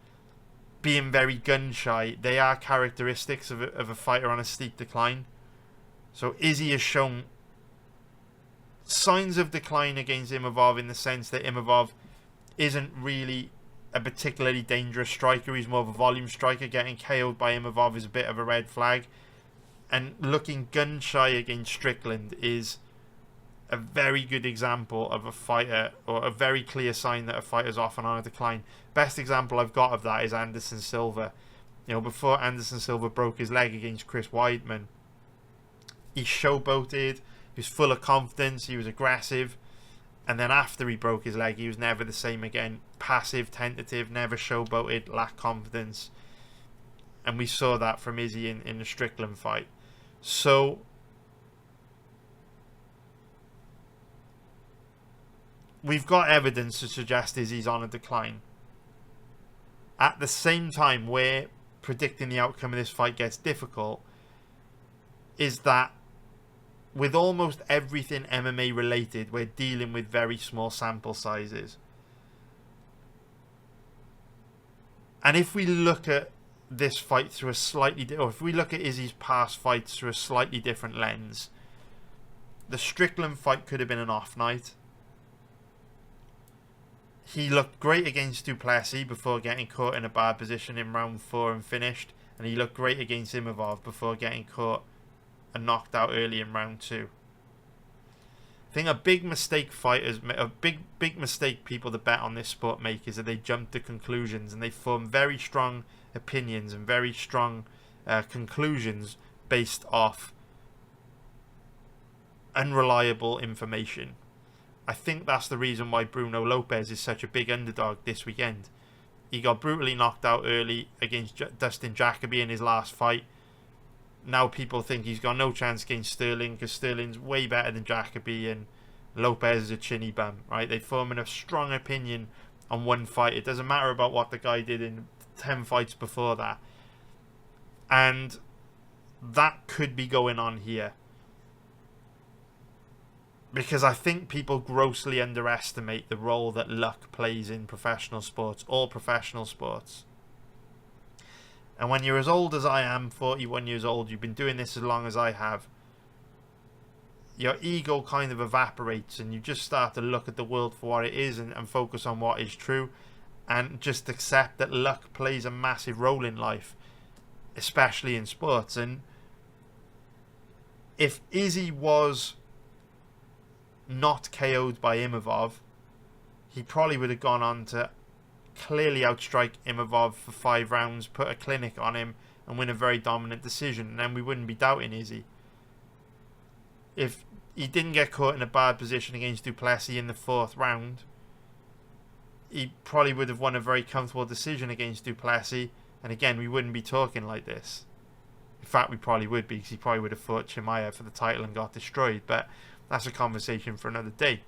being very gun shy. They are characteristics of a fighter on a steep decline. So Izzy has shown signs of decline against Imavov, in the sense that Imavov isn't really a particularly dangerous striker. He's more of a volume striker. Getting KO'd by Imavov is a bit of a red flag. And looking gun shy against Strickland is a very good example of a fighter, or a very clear sign that a fighter's often on a decline. Best example I've got of that is Anderson Silva. You know, before Anderson Silva broke his leg against Chris Weidman, he showboated, he was full of confidence, he was aggressive, and then after he broke his leg, he was never the same again. Passive, tentative, never showboated, lacked confidence. And we saw that from Izzy in the Strickland fight. So we've got evidence to suggest Izzy's on a decline. At the same time, where predicting the outcome of this fight gets difficult is that with almost everything MMA related, we're dealing with very small sample sizes. And if we look at this fight through a slightly, or if we look at Izzy's past fights through a slightly different lens, the Strickland fight could have been an off night. He looked great against Du Plessis before getting caught in a bad position in round 4 and finished. And he looked great against Imavov before getting caught and knocked out early in round 2. I think a big mistake big mistake people that bet on this sport make is that they jump to conclusions and they form very strong opinions and very strong conclusions based off unreliable information. I think that's the reason why Bruno Lopes is such a big underdog this weekend. He got brutally knocked out early against Dustin Jacoby in his last fight. Now people think he's got no chance against Stirling because Sterling's way better than Jacoby and Lopes is a chinny bum, right? They form a strong opinion on one fight. It doesn't matter about what the guy did in 10 fights before that. And that could be going on here. Because I think people grossly underestimate the role that luck plays in professional sports, all professional sports. And when you're as old as I am, 41 years old, you've been doing this as long as I have, your ego kind of evaporates and you just start to look at the world for what it is and focus on what is true and just accept that luck plays a massive role in life, especially in sports. And if Izzy was not KO'd by Imavov, he probably would have gone on to clearly outstrike Imavov for 5 rounds, put a clinic on him and win a very dominant decision, and then we wouldn't be doubting Izzy. If he didn't get caught in a bad position against Du Plessis in the 4th round, he probably would have won a very comfortable decision against Du Plessis, and again we wouldn't be talking like this. In fact, we probably would be, because he probably would have fought Chimaev for the title and got destroyed, but that's a conversation for another day.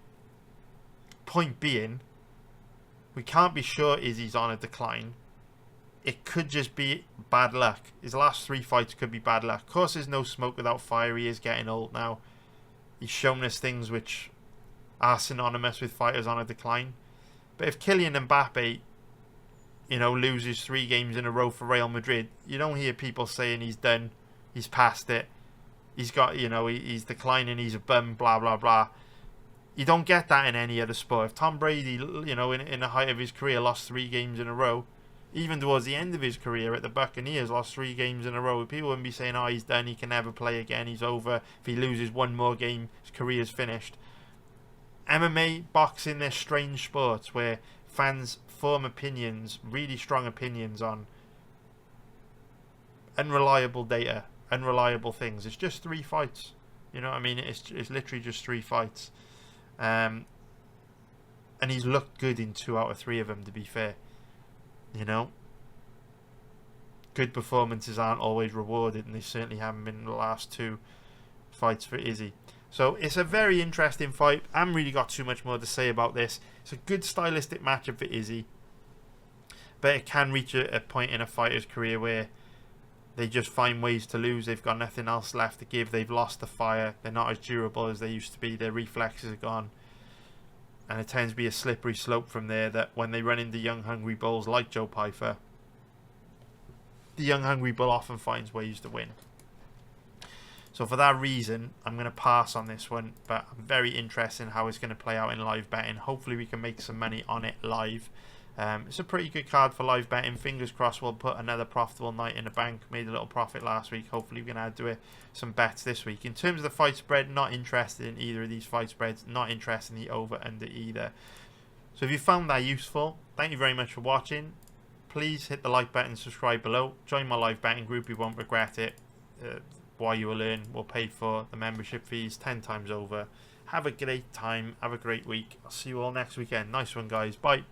Point being, we can't be sure Izzy's on a decline. It could just be bad luck. His last 3 fights could be bad luck. Of course, there's no smoke without fire. He is getting old now. He's shown us things which are synonymous with fighters on a decline. But if Kylian Mbappe, loses 3 games in a row for Real Madrid, you don't hear people saying he's done, he's past it, he's got, he's declining, he's a bum, blah, blah, blah. You don't get that in any other sport. If Tom Brady, in the height of his career, lost 3 games in a row, even towards the end of his career at the Buccaneers, lost 3 games in a row, people wouldn't be saying, oh, he's done, he can never play again, he's over. If he loses 1 more game, his career's finished. MMA, boxing, they're strange sports where fans form opinions, really strong opinions on unreliable data, unreliable things. It's just 3 fights. You know what I mean? It's literally just 3 fights. And he's looked good in 2 out of 3 of them, to be fair. Good performances aren't always rewarded, and they certainly haven't been in the last 2 fights for Izzy. So it's a very interesting fight. I haven't really got too much more to say about this. It's a good stylistic matchup for Izzy, but it can reach a point in a fighter's career where they just find ways to lose. They've got nothing else left to give. They've lost the fire. They're not as durable as they used to be. Their reflexes are gone. And it tends to be a slippery slope from there, that when they run into young, hungry bulls like Joe Pyfer, the young, hungry bull often finds ways to win. So for that reason, I'm going to pass on this one, but I'm very interested in how it's going to play out in live betting. Hopefully we can make some money on it live. It's a pretty good card for live betting. Fingers crossed we'll put another profitable night in the bank. Made a little profit last week. Hopefully we can add to it some bets this week. In terms of the fight spread, not interested in either of these fight spreads. Not interested in the over under either. So if you found that useful, thank you very much for watching. Please hit the like button and subscribe below. Join my live betting group. You won't regret it. Why you will earn will pay for the membership fees 10 times over. Have a great time. Have a great week. I'll see you all next weekend. Nice one, guys. Bye.